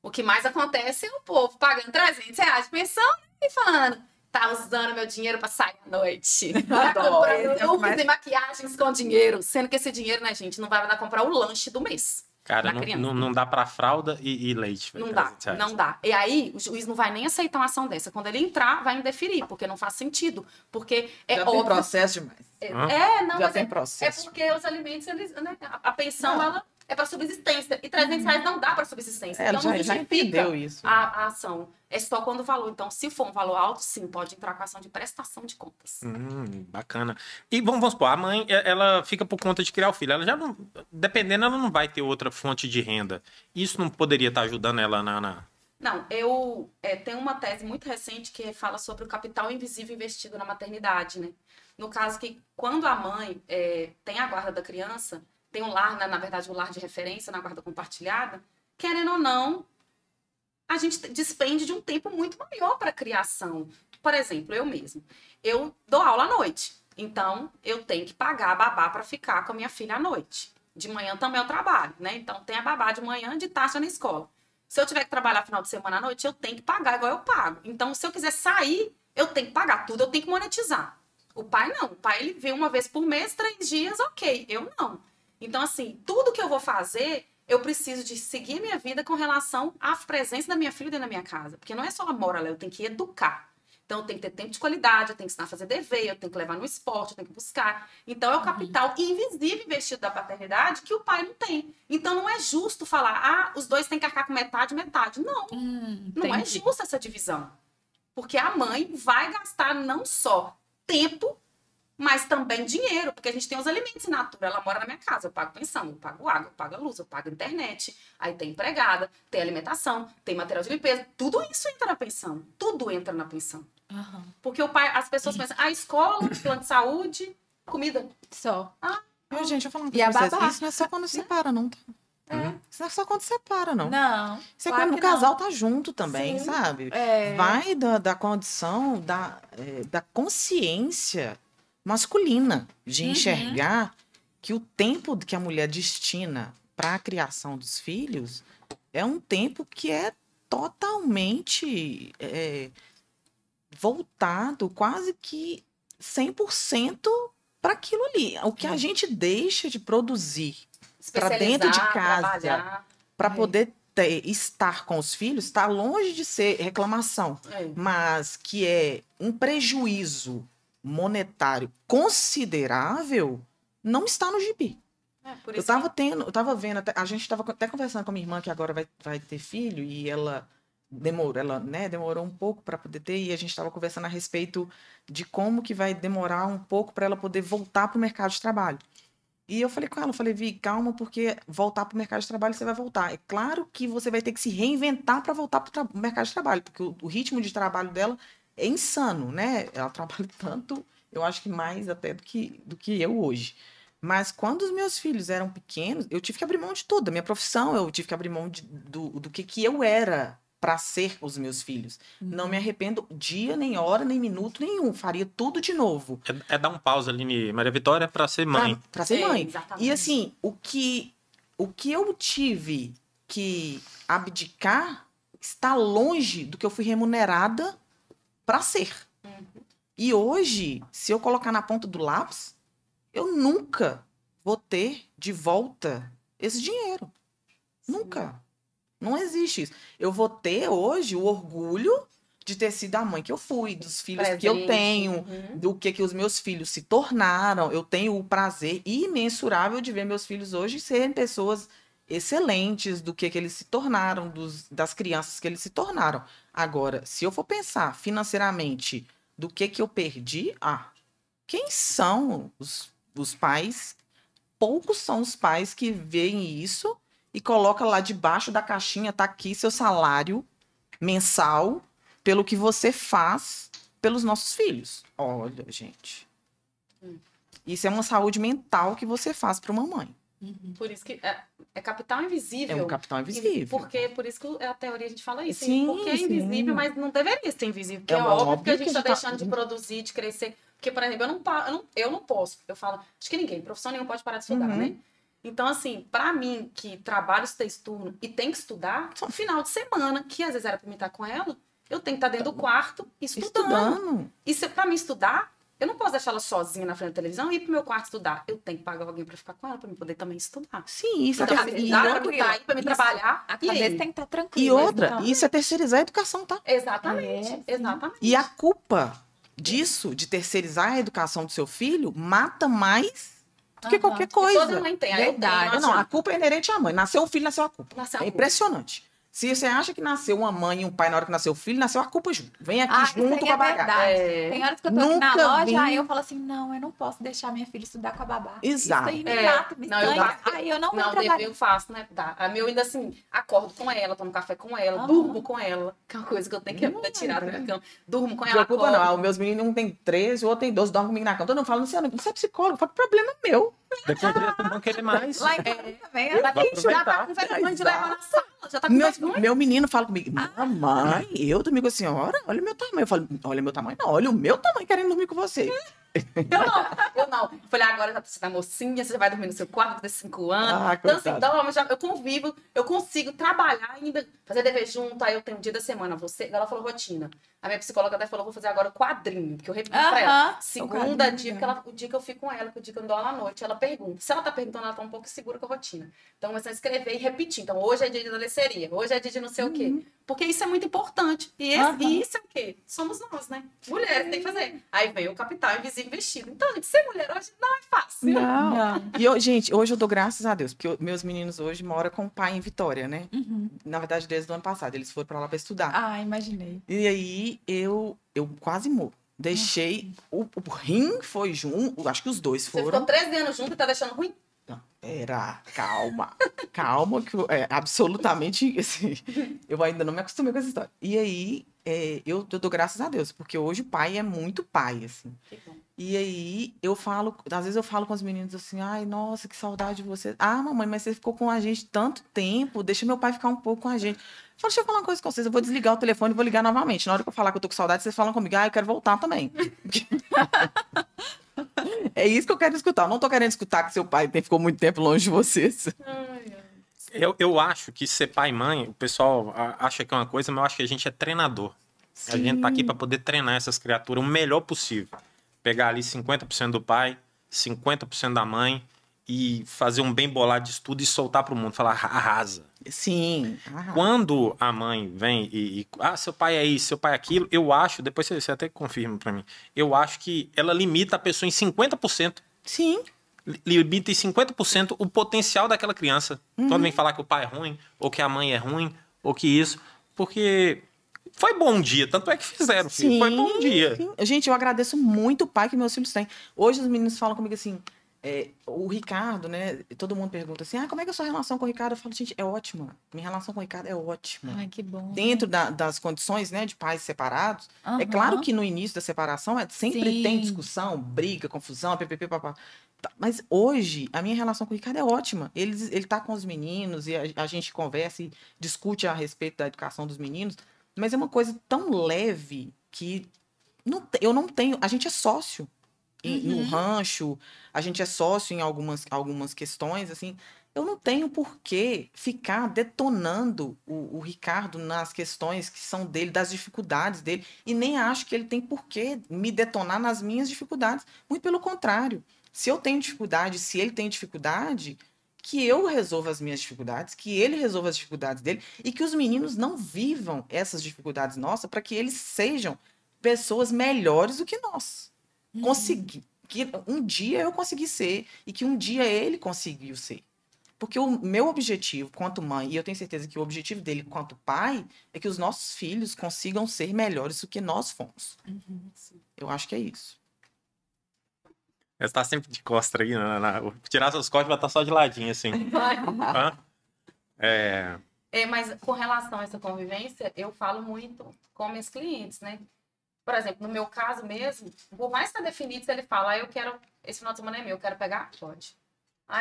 o que mais acontece é o povo pagando R$300 de pensão e falando, tá usando meu dinheiro para sair à noite. Tá comprando looks e maquiagens com dinheiro. Sendo que esse dinheiro, né, gente, não vai dar comprar o lanche do mês.
Cara, não dá para fralda e leite.
Não dá. E aí, o juiz não vai nem aceitar uma ação dessa. Quando ele entrar, vai indeferir, porque não faz sentido. Porque
já tem processo demais.
Já
tem processo.
É porque os alimentos, né, a pensão, ela é para subsistência. E R$300 não dá para subsistência.
Então, não justifica isso.
A ação. É só quando o valor. Então, se for um valor alto, sim, pode entrar com a ação de prestação de contas.
Bacana. E vamos supor, a mãe, ela fica por conta de criar o filho. Ela já não, dependendo, ela não vai ter outra fonte de renda. Isso não poderia estar ajudando ela na...
Não, eu tenho uma tese muito recente que fala sobre o capital invisível investido na maternidade, né? No caso que, quando a mãe tem a guarda da criança, tem um lar, na verdade, um lar de referência na guarda compartilhada, querendo ou não, a gente despende de um tempo muito maior para criação. Por exemplo, eu mesmo. Eu dou aula à noite. Então, eu tenho que pagar a babá para ficar com a minha filha à noite. De manhã também eu trabalho, né? Então, tem a babá de manhã, de tarde na escola. Se eu tiver que trabalhar final de semana à noite, eu tenho que pagar igual eu pago. Então, se eu quiser sair, eu tenho que pagar tudo, eu tenho que monetizar. O pai não. O pai, ele vê uma vez por mês, 3 dias, ok. Eu não. Então, assim, tudo que eu vou fazer, eu preciso de seguir minha vida com relação à presença da minha filha dentro da minha casa. Porque não é só ela mora lá, eu tenho que educar. Então, eu tenho que ter tempo de qualidade, eu tenho que ensinar a fazer dever, eu tenho que levar no esporte, eu tenho que buscar. Então, é o capital invisível investido da paternidade que o pai não tem. Então, não é justo falar, os dois têm que arcar com metade, metade. Não, não é justa essa divisão. Porque a mãe vai gastar não só tempo, mas também dinheiro, porque a gente tem os alimentos in natura. Ela mora na minha casa, eu pago pensão, eu pago água, eu pago luz, eu pago internet, aí tem empregada, tem alimentação, tem material de limpeza. Tudo isso entra na pensão. Tudo entra na pensão. Porque o pai, as pessoas pensam, escola, plano de saúde, comida.
Só.
Meu, gente, eu falando
E a
pra vocês,
babá?
isso não é só quando separa, não. Tá? Isso não é só quando separa, não.
Não.
Isso é
claro
quando o
que não.
casal tá junto também,
Sim.
sabe?
É.
Vai da condição, da consciência masculina de enxergar que o tempo que a mulher destina para a criação dos filhos é um tempo que é totalmente voltado, quase que 100% para aquilo ali. O que a gente deixa de produzir para dentro de casa,
trabalhar.
para poder estar com os filhos, está longe de ser reclamação, mas que é um prejuízo monetário considerável, não está no gibi.
Por
Eu
isso
tava vendo, a gente estava até conversando com a minha irmã que agora vai ter filho e ela demorou um pouco para poder ter, e a gente estava conversando a respeito de como que vai demorar um pouco para ela poder voltar para o mercado de trabalho. E eu falei com ela, Vi, calma, porque voltar para o mercado de trabalho você vai voltar. É claro que você vai ter que se reinventar para voltar para o mercado de trabalho, porque o ritmo de trabalho dela é insano, né? Ela trabalha tanto, eu acho que mais até do que eu hoje. Mas quando os meus filhos eram pequenos, eu tive que abrir mão de tudo, da minha profissão, eu tive que abrir mão do que eu era para ser os meus filhos. Não me arrependo dia, nem hora, nem minuto nenhum. Faria tudo de novo.
É dar um pause ali, Maria Vitória, para ser mãe.
Para ser mãe.
Exatamente.
E assim, o que eu tive que abdicar está longe do que eu fui remunerada para ser. E hoje, se eu colocar na ponta do lápis, eu nunca vou ter de volta esse dinheiro. Nunca. Não existe isso. Eu vou ter hoje o orgulho de ter sido a mãe que eu fui, dos filhos que eu tenho, do que os meus filhos se tornaram. Eu tenho o prazer imensurável de ver meus filhos hoje serem pessoas excelentes, do que eles se tornaram, das crianças que eles se tornaram. Agora, se eu for pensar financeiramente do que eu perdi, quem são os pais? Poucos são os pais que veem isso e colocam lá debaixo da caixinha, tá aqui seu salário mensal pelo que você faz pelos nossos filhos. Olha, gente. Isso é uma saúde mental que você faz para uma mãe.
Por isso que é capital invisível.
É um capital invisível.
Porque por isso que a teoria a gente fala isso.
Sim,
porque é invisível, mas não deveria ser invisível. Porque é óbvio que a gente está deixando de produzir, de crescer. Porque, por exemplo, eu não posso. Eu falo, acho que ninguém, profissão nenhuma pode parar de estudar, né? Então, assim, pra mim, que trabalho sexturno e tem que estudar, só no final de semana, que às vezes era pra mim estar com ela, eu tenho que estar dentro do quarto estudando. E pra mim estudar, eu não posso deixar ela sozinha na frente da televisão e ir pro meu quarto estudar. Eu tenho que pagar alguém pra ficar com ela, pra mim poder também estudar.
Sim, isso
Pra
é
mim sair, pra mim trabalhar.
A cabeça tem que estar tranquila.
E outra,
então.
isso é terceirizar a educação, tá?
Exatamente, exatamente.
E a culpa disso, de terceirizar a educação do seu filho, mata mais do que qualquer coisa.
Toda mãe tem.
Verdade.
Não, a culpa é inerente à mãe. Nasceu um filho, nasceu a culpa.
Nasceu a
É
culpa.
impressionante. Se você acha que nasceu uma mãe e um pai na hora que nasceu o filho, nasceu a culpa junto. Vem aqui
Isso
junto
aí
com a
é
bagagem.
verdade. Tem horas que eu tô aqui
Nunca
na loja,
vi.
aí eu falo assim, não, eu não posso deixar minha filha estudar com a babá.
Exato.
Isso aí me mata, me
Não, eu
estanha.
faço-
Aí eu não vou
Não,
trabalhar.
dever eu faço, né? Tá. A minha eu ainda assim, acordo com ela, tomo café com ela, durmo com ela. Que é uma coisa que eu tenho que tirar da minha cama. Durmo com
Não
ela,
preocupa
acordo.
não. Os meus meninos, um tem 13, o outro tem 12, dorme comigo na cama. Todo mundo fala, Luciana, você é psicólogo? Fala, problema meu.
Depois eles não vão querer mais.
Lá em casa também.
Já
Vai
tá com
aproveitar.
vergonha de levar na sala. Já tá com
Meus
vergonha
Meu menino fala comigo, mamãe, eu dormi com a senhora? Olha o meu tamanho. Eu falo, olha o meu tamanho? Não, olha o meu tamanho querendo dormir com você.
Eu não. Falei, agora você tá mocinha, você vai dormir no seu quarto, tem 5 anos.
Ah,
Então, assim,
coitado.
eu convivo, eu consigo trabalhar ainda, fazer dever junto, aí eu tenho um dia da semana, ela falou rotina. A minha psicóloga até falou, vou fazer agora o quadrinho, porque eu repito pra ela. Segunda dia, o dia que eu fico com ela, que o dia que eu dou aula à noite, ela pergunta. Se ela tá perguntando, ela tá um pouco segura com a rotina. Então, começando a escrever e repetir. Então, hoje é dia de adolesceria, hoje é dia de não sei o quê. Porque isso é muito importante. E isso é o quê? Somos nós, né? Mulheres, tem que fazer. Aí veio o capital invisível investido. Então, gente, ser mulher hoje não é fácil.
Não. E eu, gente, hoje eu dou graças a Deus, porque meus meninos hoje moram com o pai em Vitória, né? Na verdade, desde o ano passado, eles foram pra lá pra estudar.
Ah, imaginei.
E aí, eu quase morro. Deixei, o rim foi junto, acho que os dois
Você
foram.
ficou 13 anos junto e tá deixando ruim?
Não, pera, calma. Calma, que absolutamente, assim, eu ainda não me acostumei com essa história. E aí, eu dou graças a Deus, porque hoje o pai é muito pai, assim.
Que bom.
E aí, às vezes eu falo com os meninos assim, ai, nossa, que saudade de você. Ah, mamãe, mas você ficou com a gente tanto tempo, deixa meu pai ficar um pouco com a gente. Eu falo, deixa eu falar uma coisa com vocês, eu vou desligar o telefone e vou ligar novamente. Na hora que eu falar que eu tô com saudade, vocês falam comigo, ah, eu quero voltar também. É isso que eu quero escutar. Eu não tô querendo escutar que seu pai ficou muito tempo longe de vocês.
Eu acho que ser pai e mãe, o pessoal acha que é uma coisa, mas eu acho que a gente é treinador. A gente tá aqui para poder treinar essas criaturas o melhor possível. Pegar ali 50% do pai, 50% da mãe e fazer um bem bolado de estudo e soltar pro mundo, falar arrasa.
Sim.
Quando a mãe vem seu pai é isso, seu pai é aquilo, eu acho, depois você até confirma para mim, eu acho que ela limita a pessoa em 50%.
Sim.
Limita em 50% o potencial daquela criança. Quando vem falar que o pai é ruim, ou que a mãe é ruim, ou que isso, porque foi bom dia, tanto é que fizeram, filho.
Sim,
Foi bom dia.
sim. Gente, eu agradeço muito o pai que meus filhos têm. Hoje os meninos falam comigo assim, o Ricardo, né? Todo mundo pergunta assim, como é que é a sua relação com o Ricardo? Eu falo, gente, é ótima. Minha relação com o Ricardo é ótima.
Ai, que bom.
Dentro das condições, né, de pais separados. É claro que no início da separação sempre tem discussão, briga, confusão, papá. Mas hoje, a minha relação com o Ricardo é ótima. Ele tá com os meninos e a gente conversa e discute a respeito da educação dos meninos. Mas é uma coisa tão leve que eu não tenho... A gente é sócio no rancho, a gente é sócio em algumas questões, assim. Eu não tenho por que ficar detonando o Ricardo nas questões que são dele, das dificuldades dele, e nem acho que ele tem por que me detonar nas minhas dificuldades. Muito pelo contrário. Se eu tenho dificuldade, se ele tem dificuldade, que eu resolva as minhas dificuldades, que ele resolva as dificuldades dele, e que os meninos não vivam essas dificuldades nossas para que eles sejam pessoas melhores do que nós. Que um dia eu consegui ser, e que um dia ele conseguiu ser. Porque o meu objetivo, quanto mãe, e eu tenho certeza que o objetivo dele, quanto pai, é que os nossos filhos consigam ser melhores do que nós fomos. Eu acho que é isso.
Você tá sempre de costa aí, tirar seus cortes vai estar só de ladinho, assim.
Mas com relação a essa convivência, eu falo muito com minhas clientes, né? Por exemplo, no meu caso mesmo, por mais que tá definido, se ele fala, eu quero, esse final de semana é meu, eu quero pegar, pode.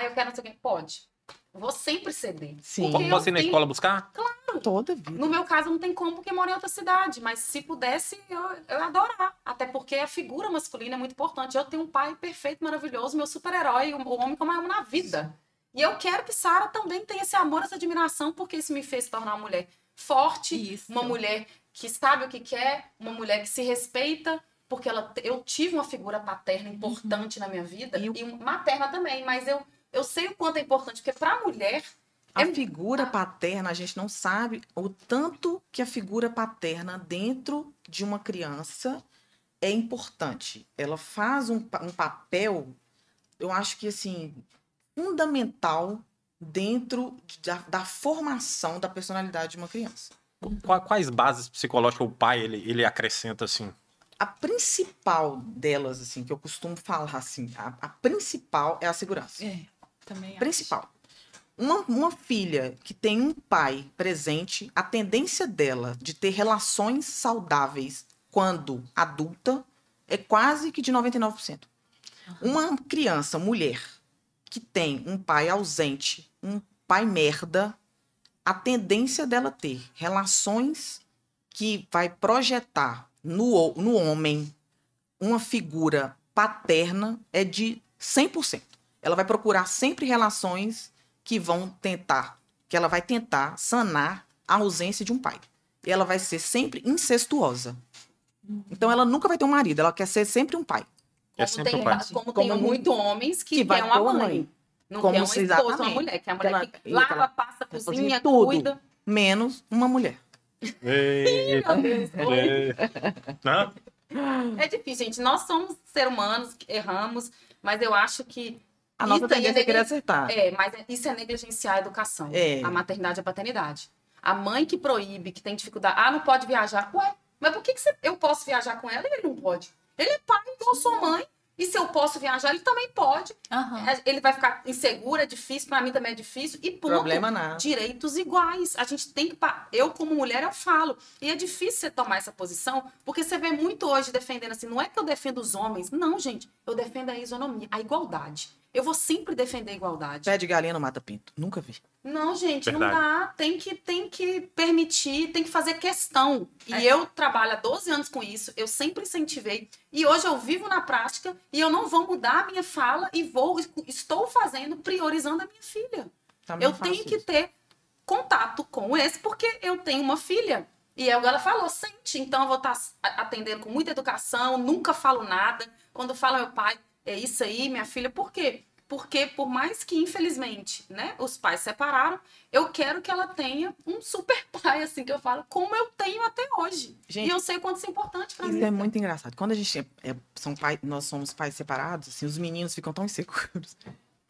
Eu quero não sei o quê, pode. Vou sempre ceder.
Sim.
Posso ir na escola buscar?
Claro.
Toda vida.
No meu caso, não tem como, porque moro em outra cidade. Mas se pudesse, eu ia adorar. Até porque a figura masculina é muito importante. Eu tenho um pai perfeito, maravilhoso, meu super-herói, o homem que eu amo na vida. E eu quero que Sara também tenha esse amor, essa admiração, porque isso me fez tornar uma mulher forte, uma mulher que sabe o que quer, uma mulher que se respeita, porque eu tive uma figura paterna importante na minha vida, e materna também, mas eu sei o quanto é importante, porque para a mulher...
A figura paterna, a gente não sabe o tanto que a figura paterna dentro de uma criança é importante. Ela faz um papel, eu acho que, assim, fundamental dentro da formação da personalidade de uma criança.
Quais bases psicológicas o pai ele acrescenta, assim?
A principal delas, assim, que eu costumo falar, assim, a principal é a segurança.
Também
Principal. Uma filha que tem um pai presente, a tendência dela de ter relações saudáveis quando adulta é quase que de 99%. Uma criança, mulher, que tem um pai ausente, um pai merda, a tendência dela ter relações que vai projetar no homem uma figura paterna é de 100%. Ela vai procurar sempre relações que ela vai tentar sanar a ausência de um pai. E ela vai ser sempre incestuosa. Então ela nunca vai ter um marido, ela quer ser sempre um pai.
É sempre o pai.
Como tem muito homens que
vai
quer uma
ter uma
mãe.
mãe.
Não
Como
quer uma
se
esposa, uma
exatamente.
mulher. Quer a mulher que
Ela-
lava,
ela-
passa,
ela
cozinha,
fazia tudo.
cuida.
Menos uma mulher.
Meu Deus.
Não?
É difícil, gente. Nós somos seres humanos, erramos, mas eu acho que
A nossa
isso aí
tendência é querer acertar.
mas isso é negligenciar a educação.
É.
A maternidade e a paternidade. A mãe que proíbe, que tem dificuldade, não pode viajar. Ué, mas por que eu posso viajar com ela e ele não pode? Ele é pai, igual sua mãe. E se eu posso viajar, ele também pode.
Aham.
Ele vai ficar inseguro, é difícil, pra mim também é difícil. E ponto.
Problema nada.
Direitos iguais. A gente tem que... Eu, como mulher, eu falo. E é difícil você tomar essa posição, porque você vê muito hoje defendendo assim, não é que eu defendo os homens. Não, gente. Eu defendo a isonomia, a igualdade. Eu vou sempre defender a igualdade.
Pé de galinha não mata pinto. Nunca vi.
Não, gente,
Verdade.
não dá. Tem que permitir, tem que fazer questão. E eu trabalho há 12 anos com isso, eu sempre incentivei. E hoje eu vivo na prática e eu não vou mudar a minha fala e estou fazendo, priorizando a minha filha.
Também
Eu
faço
tenho que
isso.
ter contato com esse, porque eu tenho uma filha. E ela falou, sente, então eu vou estar atendendo com muita educação, nunca falo nada. Quando fala meu pai, é isso aí, minha filha, por quê? Porque por mais que, infelizmente, né, os pais separaram, eu quero que ela tenha um super pai, assim, que eu falo, como eu tenho até hoje.
Gente,
e eu sei o quanto isso é importante pra mim.
Isso é muito engraçado. Quando a gente nós somos pais separados, assim, os meninos ficam tão inseguros.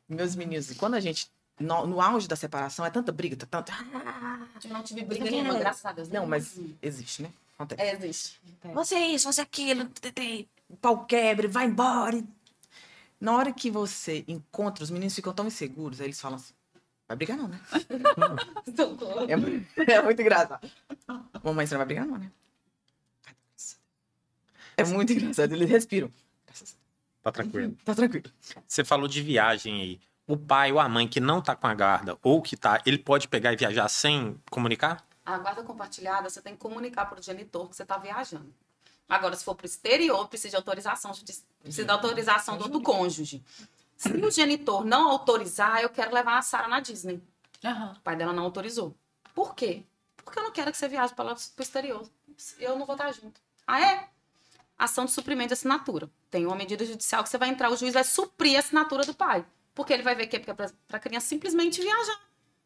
Meus meninos, quando a gente, no auge da separação, é tanta briga, tanto...
Eu não tive briga nenhuma, graças a Deus.
Não, mas existe, né? Acontece.
Existe.
Você é isso, você é aquilo, pau quebre, vai embora. Na hora que você encontra, os meninos ficam tão inseguros, aí eles falam assim, vai brigar não, né? É muito engraçado. Mamãe, você não vai brigar não, né? É muito engraçado, eles respiram.
Tá tranquilo.
Tá tranquilo.
Você falou de viagem aí. O pai ou a mãe que não tá com a guarda, ou que tá, ele pode pegar e viajar sem comunicar?
A guarda compartilhada, você tem que comunicar para o genitor que você está viajando. Agora, se for para o exterior, precisa de autorização, precisa da autorização do cônjuge. Se o genitor não autorizar, eu quero levar a Sara na Disney.
Aham.
O pai dela não autorizou. Por quê? Porque eu não quero que você viaje para o exterior. Eu não vou estar junto. Ah, é? Ação de suprimento de assinatura. Tem uma medida judicial que você vai entrar, o juiz vai suprir a assinatura do pai. Porque ele vai ver que é para a criança simplesmente viajar.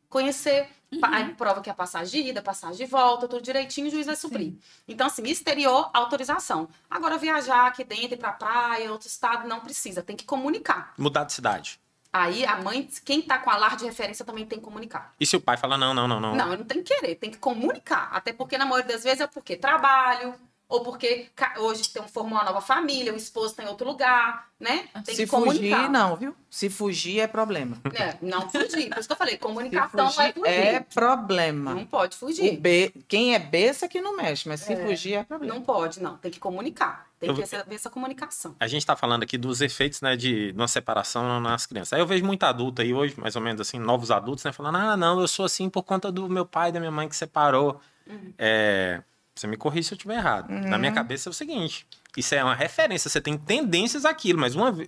Conhecer, aí prova que é a passagem de ida, passagem de volta, tudo direitinho, o juiz vai suprir. Então, assim, exterior, autorização. Agora, viajar aqui dentro, ir pra praia, outro estado, não precisa, tem que comunicar.
Mudar de cidade.
Aí, a mãe, quem tá com alarde de referência também tem que comunicar.
E se o pai fala, não.
Não, eu não tenho que querer, tem que comunicar. Até porque, na maioria das vezes, é porque trabalho, ou porque hoje formou uma nova família, o esposo tá em outro lugar, né? Tem
Se
que comunicar.
fugir, não, viu? Se fugir é problema.
Não fugir. Por isso que eu falei,
Se
comunicação não é
fugir
fugir.
é problema.
Não pode
O
fugir.
quem é besta que não mexe, mas se fugir é problema.
Não pode, não. Tem que comunicar. Tem
Eu-
que ver essa comunicação.
A gente tá falando aqui dos efeitos, né, de uma separação nas crianças. Aí eu vejo muita adulta aí hoje, mais ou menos assim, novos adultos, né, falando, não, eu sou assim por conta do meu pai e da minha mãe que separou. Você me corrige se eu estiver errado. Na minha cabeça é o seguinte, isso é uma referência, você tem tendências àquilo,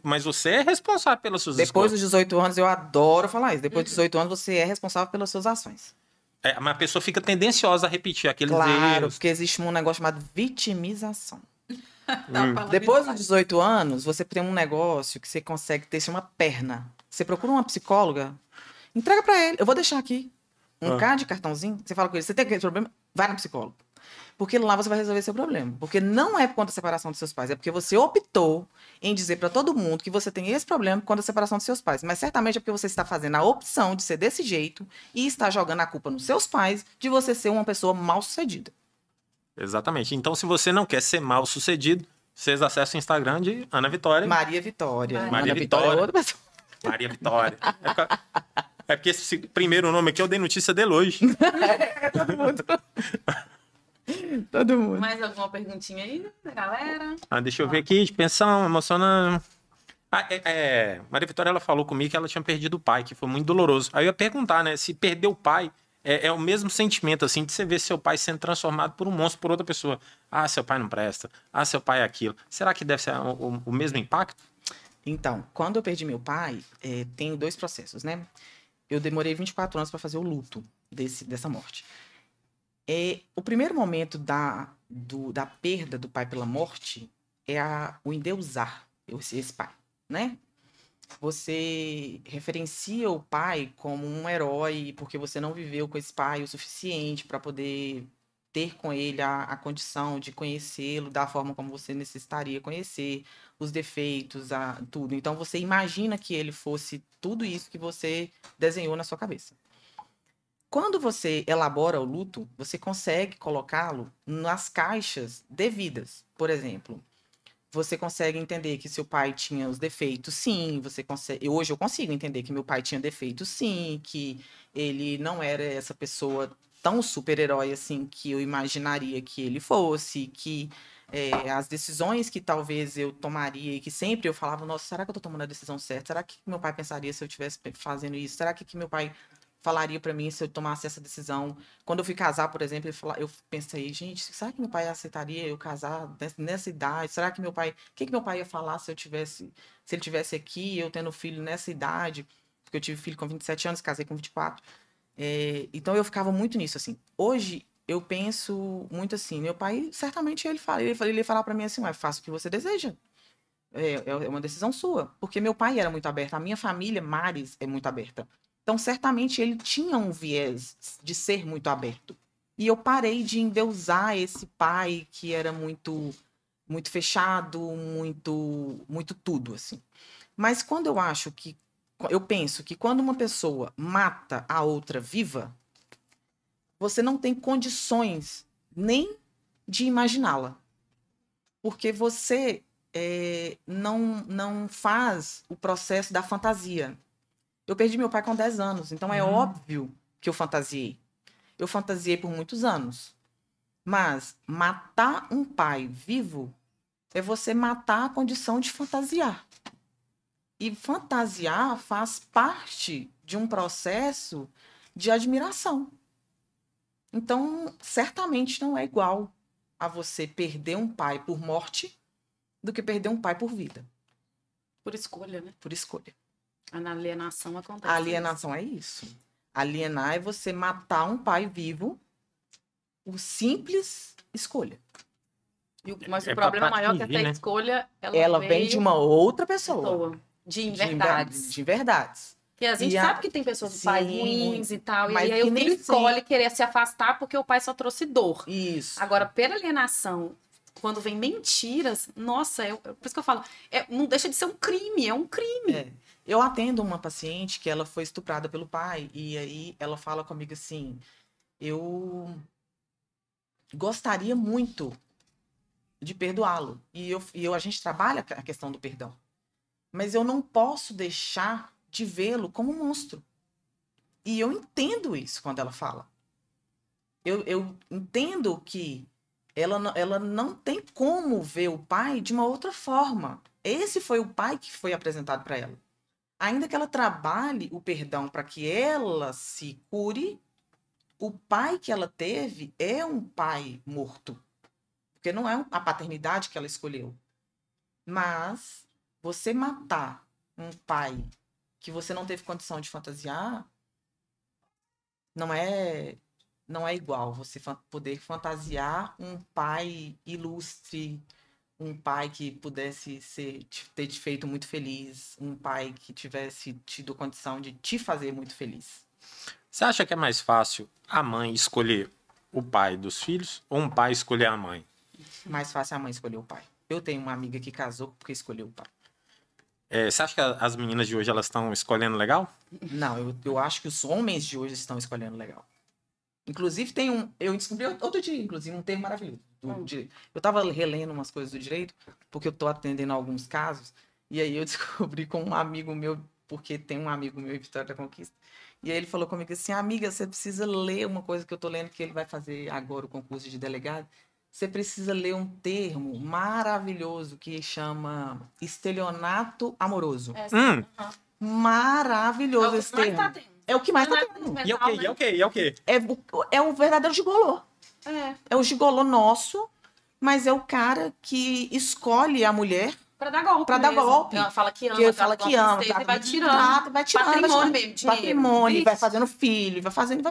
mas você é responsável pelas suas
Depois dos
escolhas.
18 anos, eu adoro falar isso. Depois dos 18 anos, você é responsável pelas suas ações.
Mas a pessoa fica tendenciosa a repetir aqueles
Claro,
erros.
porque existe um negócio chamado vitimização.
Tá falando
Depois
isso.
dos 18 anos, você tem um negócio que você consegue ter uma perna. Você procura uma psicóloga, entrega pra ele. Eu vou deixar aqui um card, cartãozinho. Você fala com ele, você tem aquele problema? Vai no psicólogo. Porque lá você vai resolver seu problema. Porque não é por conta da separação dos seus pais, é porque você optou em dizer pra todo mundo que você tem esse problema por conta da separação dos seus pais. Mas certamente é porque você está fazendo a opção de ser desse jeito e está jogando a culpa nos seus pais de você ser uma pessoa mal-sucedida.
Exatamente. Então, se você não quer ser mal sucedido, vocês acessam o Instagram de Ana Vitória.
Maria Vitória.
Maria
Ana
Vitória.
é outra pessoa.
Maria Vitória. É porque esse primeiro nome aqui eu dei notícia dele hoje.
Todo mundo. Todo mundo.
Mais alguma perguntinha aí da galera?
Deixa eu ver aqui, de pensão, emocionando. Maria Vitória, ela falou comigo que ela tinha perdido o pai, que foi muito doloroso. Aí eu ia perguntar, né, se perder o pai É o mesmo sentimento, assim, de você ver seu pai sendo transformado por um monstro, por outra pessoa. Ah, seu pai não presta. Ah, seu pai é aquilo. Será que deve ser o mesmo impacto?
Então, quando eu perdi meu pai, tem 2 processos, né? Eu demorei 24 anos para fazer o luto dessa morte. O primeiro momento da perda do pai pela morte é o endeusar esse pai, né? Você referencia o pai como um herói porque você não viveu com esse pai o suficiente para poder ter com ele a condição de conhecê-lo da forma como você necessitaria conhecer, os defeitos, tudo. Então você imagina que ele fosse tudo isso que você desenhou na sua cabeça. Quando você elabora o luto, você consegue colocá-lo nas caixas devidas. Por exemplo, você consegue entender que seu pai tinha os defeitos, sim. Hoje eu consigo entender que meu pai tinha defeitos, sim. Que ele não era essa pessoa tão super-herói assim que eu imaginaria que ele fosse. Que as decisões que talvez eu tomaria e que sempre eu falava, nossa, será que eu tô tomando a decisão certa? Será que meu pai pensaria se eu estivesse fazendo isso? Será que meu pai falaria para mim se eu tomasse essa decisão? Quando eu fui casar, por exemplo, eu pensei, gente, será que meu pai aceitaria eu casar nessa idade? Será que meu pai, o que meu pai ia falar se ele tivesse aqui, eu tendo filho nessa idade? Porque eu tive filho com 27 anos, casei com 24. Então eu ficava muito nisso, assim. Hoje eu penso muito assim, meu pai, certamente ele ia falar para mim assim, faça o que você deseja. É uma decisão sua. Porque meu pai era muito aberto, a minha família, Mares, é muito aberta. Então, certamente, ele tinha um viés de ser muito aberto. E eu parei de endeusar esse pai que era muito muito fechado, muito tudo, assim. Mas quando eu penso que quando uma pessoa mata a outra viva, você não tem condições nem de imaginá-la. Porque você não faz o processo da fantasia. Eu perdi meu pai com 10 anos, então é óbvio que eu fantasiei. Eu fantasiei por muitos anos. Mas matar um pai vivo é você matar a condição de fantasiar. E fantasiar faz parte de um processo de admiração. Então, certamente não é igual a você perder um pai por morte do que perder um pai por vida.
Por escolha, né?
Por escolha.
Na alienação acontece.
A alienação é isso. Alienar é você matar um pai vivo por simples escolha.
Mas o problema maior é que essa escolha
ela vem de uma outra pessoa.
De inverdades.
De inverdades.
E a gente sabe que tem pessoas de pais ruins e tal. E aí o filho escolhe querer se afastar porque o pai só trouxe dor.
Isso.
Agora, pela alienação, quando vem mentiras, nossa, por isso que eu falo, não deixa de ser um crime, é um crime.
Eu atendo uma paciente que ela foi estuprada pelo pai, e aí ela fala comigo assim, eu gostaria muito de perdoá-lo. E a gente trabalha a questão do perdão. Mas eu não posso deixar de vê-lo como um monstro. E eu entendo isso quando ela fala. Eu entendo que ela não tem como ver o pai de uma outra forma. Esse foi o pai que foi apresentado para ela. Ainda que ela trabalhe o perdão para que ela se cure, o pai que ela teve é um pai morto. Porque não é a paternidade que ela escolheu. Mas você matar um pai que você não teve condição de fantasiar, não é igual você poder fantasiar um pai ilustre, um pai que pudesse ter te feito muito feliz, um pai que tivesse tido condição de te fazer muito feliz.
Você acha que é mais fácil a mãe escolher o pai dos filhos ou um pai escolher a mãe?
Mais fácil a mãe escolher o pai. Eu tenho uma amiga que casou porque escolheu o pai.
Você acha que as meninas de hoje elas estão escolhendo legal?
Não, eu acho que os homens de hoje estão escolhendo legal. Inclusive, eu descobri outro dia, inclusive, um termo maravilhoso. Eu estava relendo umas coisas do direito, porque eu estou atendendo alguns casos, e aí eu descobri com um amigo meu, porque tem um amigo meu em Vitória da Conquista, e aí ele falou comigo assim, amiga, você precisa ler uma coisa que eu estou lendo, que ele vai fazer agora o concurso de delegado, você precisa ler um termo maravilhoso que chama estelionato amoroso. Maravilhoso esse termo. É o que mais tá
Não é
tendo.
E é o quê? E é o quê? E é o quê?
É o verdadeiro gigolô.
É,
É o gigolô nosso, mas é o cara que escolhe a mulher
pra dar golpe
Pra dar
mesmo.
golpe.
Ela fala que ama,
que
trata
fala
igual
que ama,
princesa
trata
e vai
muito,
tirando.
trata, vai tirando,
Patrimônio mesmo, dinheiro.
patrimônio, vai
Vixe.
fazendo filho, vai fazendo.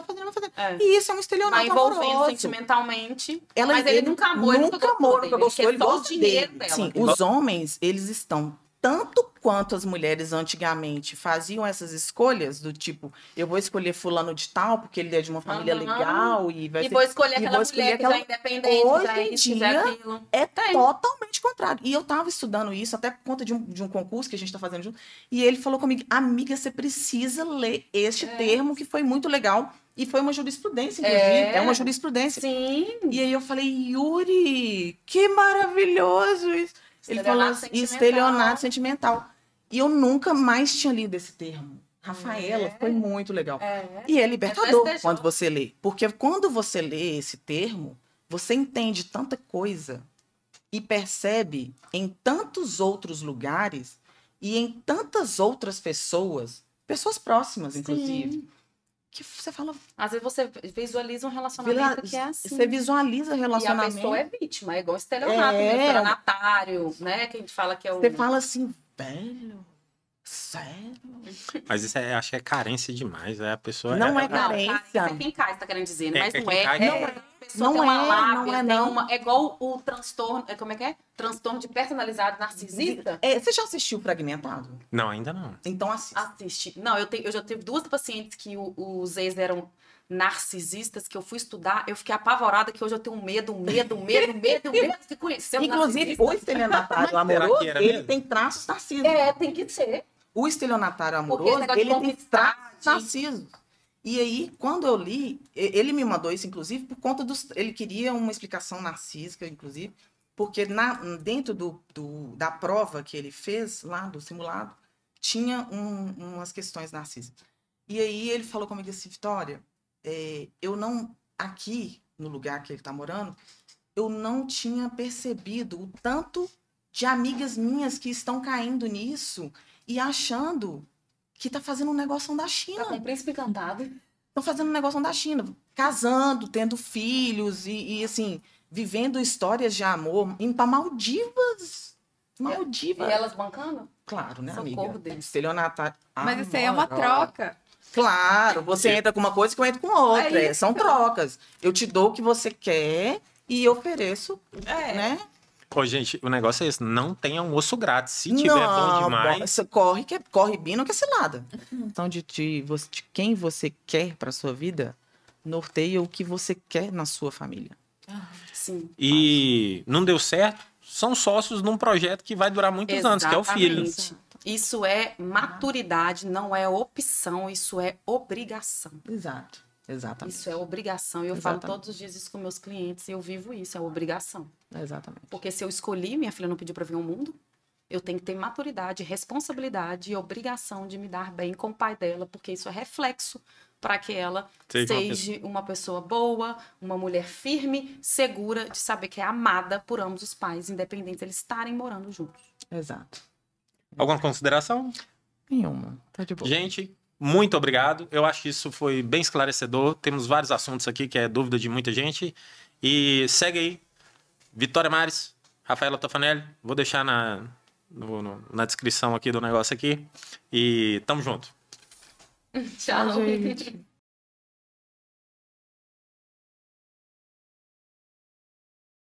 É.
E isso é um
Vai
estelionato
envolvendo
amoroso.
sentimentalmente.
Ela-
mas ele nunca amou, ele nunca gostou dele.
gostou,
ele
ele
quer só o
gosta
dinheiro
dele.
dela.
Sim, os homens, eles estão tanto quanto as mulheres antigamente faziam essas escolhas do tipo, eu vou escolher fulano de tal porque ele é de uma família
Aham.
legal e vai
E
ser...
vou escolher
e
aquela
vou escolher
mulher que já
aquela-
é independente,
Hoje
já é
em
isso, quiser
dia,
aquilo.
É
Tem.
totalmente contrário. E eu tava estudando isso até por conta de um concurso que a gente tá fazendo junto. E ele falou comigo, amiga, você precisa ler este termo que foi muito legal. E foi uma jurisprudência, inclusive. É uma jurisprudência.
Sim.
E aí eu falei, Yuri, que maravilhoso isso. Ele falou assim, estelionato sentimental. E eu nunca mais tinha lido esse termo. Rafaela, foi muito legal.
É.
E é libertador
festejou.
quando você lê. Porque quando você lê esse termo, você entende tanta coisa e percebe em tantos outros lugares e em tantas outras pessoas, pessoas próximas, inclusive, que você fala,
Às vezes você visualiza um relacionamento que é assim.
você visualiza
E a
relacionamento.
pessoa é vítima, é igual estelionato,
É.
estelionatário, né? Que a gente fala que é o...
Você fala assim, velho, sério?
Mas isso acho que é carência demais. A pessoa
Não é
Não,
carência.
cara, isso é quem cai, você tá querendo dizer, né?
É,
mas
é
não
quem
é.
cai.
É.
Não é.
A pessoa
Não
tem uma
é,
lábia,
não é,
tem
não.
uma... É igual o transtorno, como é que é? Transtorno de personalidade narcisista.
Você já assistiu Fragmentado?
Não, ainda não.
Então assista.
Assiste. Não, eu já tive duas pacientes que os ex eram narcisistas, que eu fui estudar, eu fiquei apavorada que hoje eu tenho medo de conhecer o
Inclusive,
narcisista.
o estelionatário
será
amoroso,
que era
ele
mesmo?
tem traços narcisos.
É, tem que ser.
O estelionatário
Porque
amoroso,
esse negócio de
ele tem
conquistar,
traços narcisos. E aí, quando eu li, ele me mandou isso, inclusive, por conta dos... Ele queria uma explicação narcísica, inclusive, porque dentro da prova que ele fez, lá do simulado, tinha umas questões narcísicas. E aí ele falou comigo assim, Vitória, eu não... Aqui, no lugar que ele está morando, eu não tinha percebido o tanto de amigas minhas que estão caindo nisso e achando que tá fazendo um negócio da
Tá
China.
com o príncipe encantado.
Estão fazendo um negócio da China. Casando, tendo filhos e assim, vivendo histórias de amor. Indo pra Maldivas. Maldivas.
E elas bancando?
Claro, né,
Socorro,
amiga?
Deus.
Estelionatário.
Mas isso aí é uma
amorosa.
troca.
Claro, você entra com uma coisa que eu entro com outra.
É isso.
São trocas. Eu te dou o que você quer e ofereço, né?
Ô, gente, o negócio é esse. Não tem almoço grátis. Se tiver bom demais...
Você corre bem, não quer cilada. Então, de quem você quer para sua vida, norteia o que você quer na sua família.
Sim.
E não deu certo, são sócios num projeto que vai durar muitos anos, que é o filho.
Exatamente. Isso é maturidade, não é opção, isso é obrigação.
Exato. Exatamente.
Isso é obrigação. E eu falo
Exatamente.
todos os dias isso com meus clientes e eu vivo isso, é obrigação.
Exatamente.
Porque se eu escolhi, minha filha não pediu para vir ao mundo, eu tenho que ter maturidade, responsabilidade e obrigação de me dar bem com o pai dela, porque isso é reflexo para que ela seja uma pessoa boa, uma mulher firme, segura, de saber que é amada por ambos os pais, independente de eles estarem morando juntos.
Exato.
Alguma consideração?
Nenhuma. Tá de boa.
Gente, muito obrigado. Eu acho que isso foi bem esclarecedor. Temos vários assuntos aqui que é dúvida de muita gente. E segue aí. Vitória Mares, Rafaela Tofanelli. Vou deixar na descrição aqui do negócio aqui. E tamo junto.
Tchau.
Gente.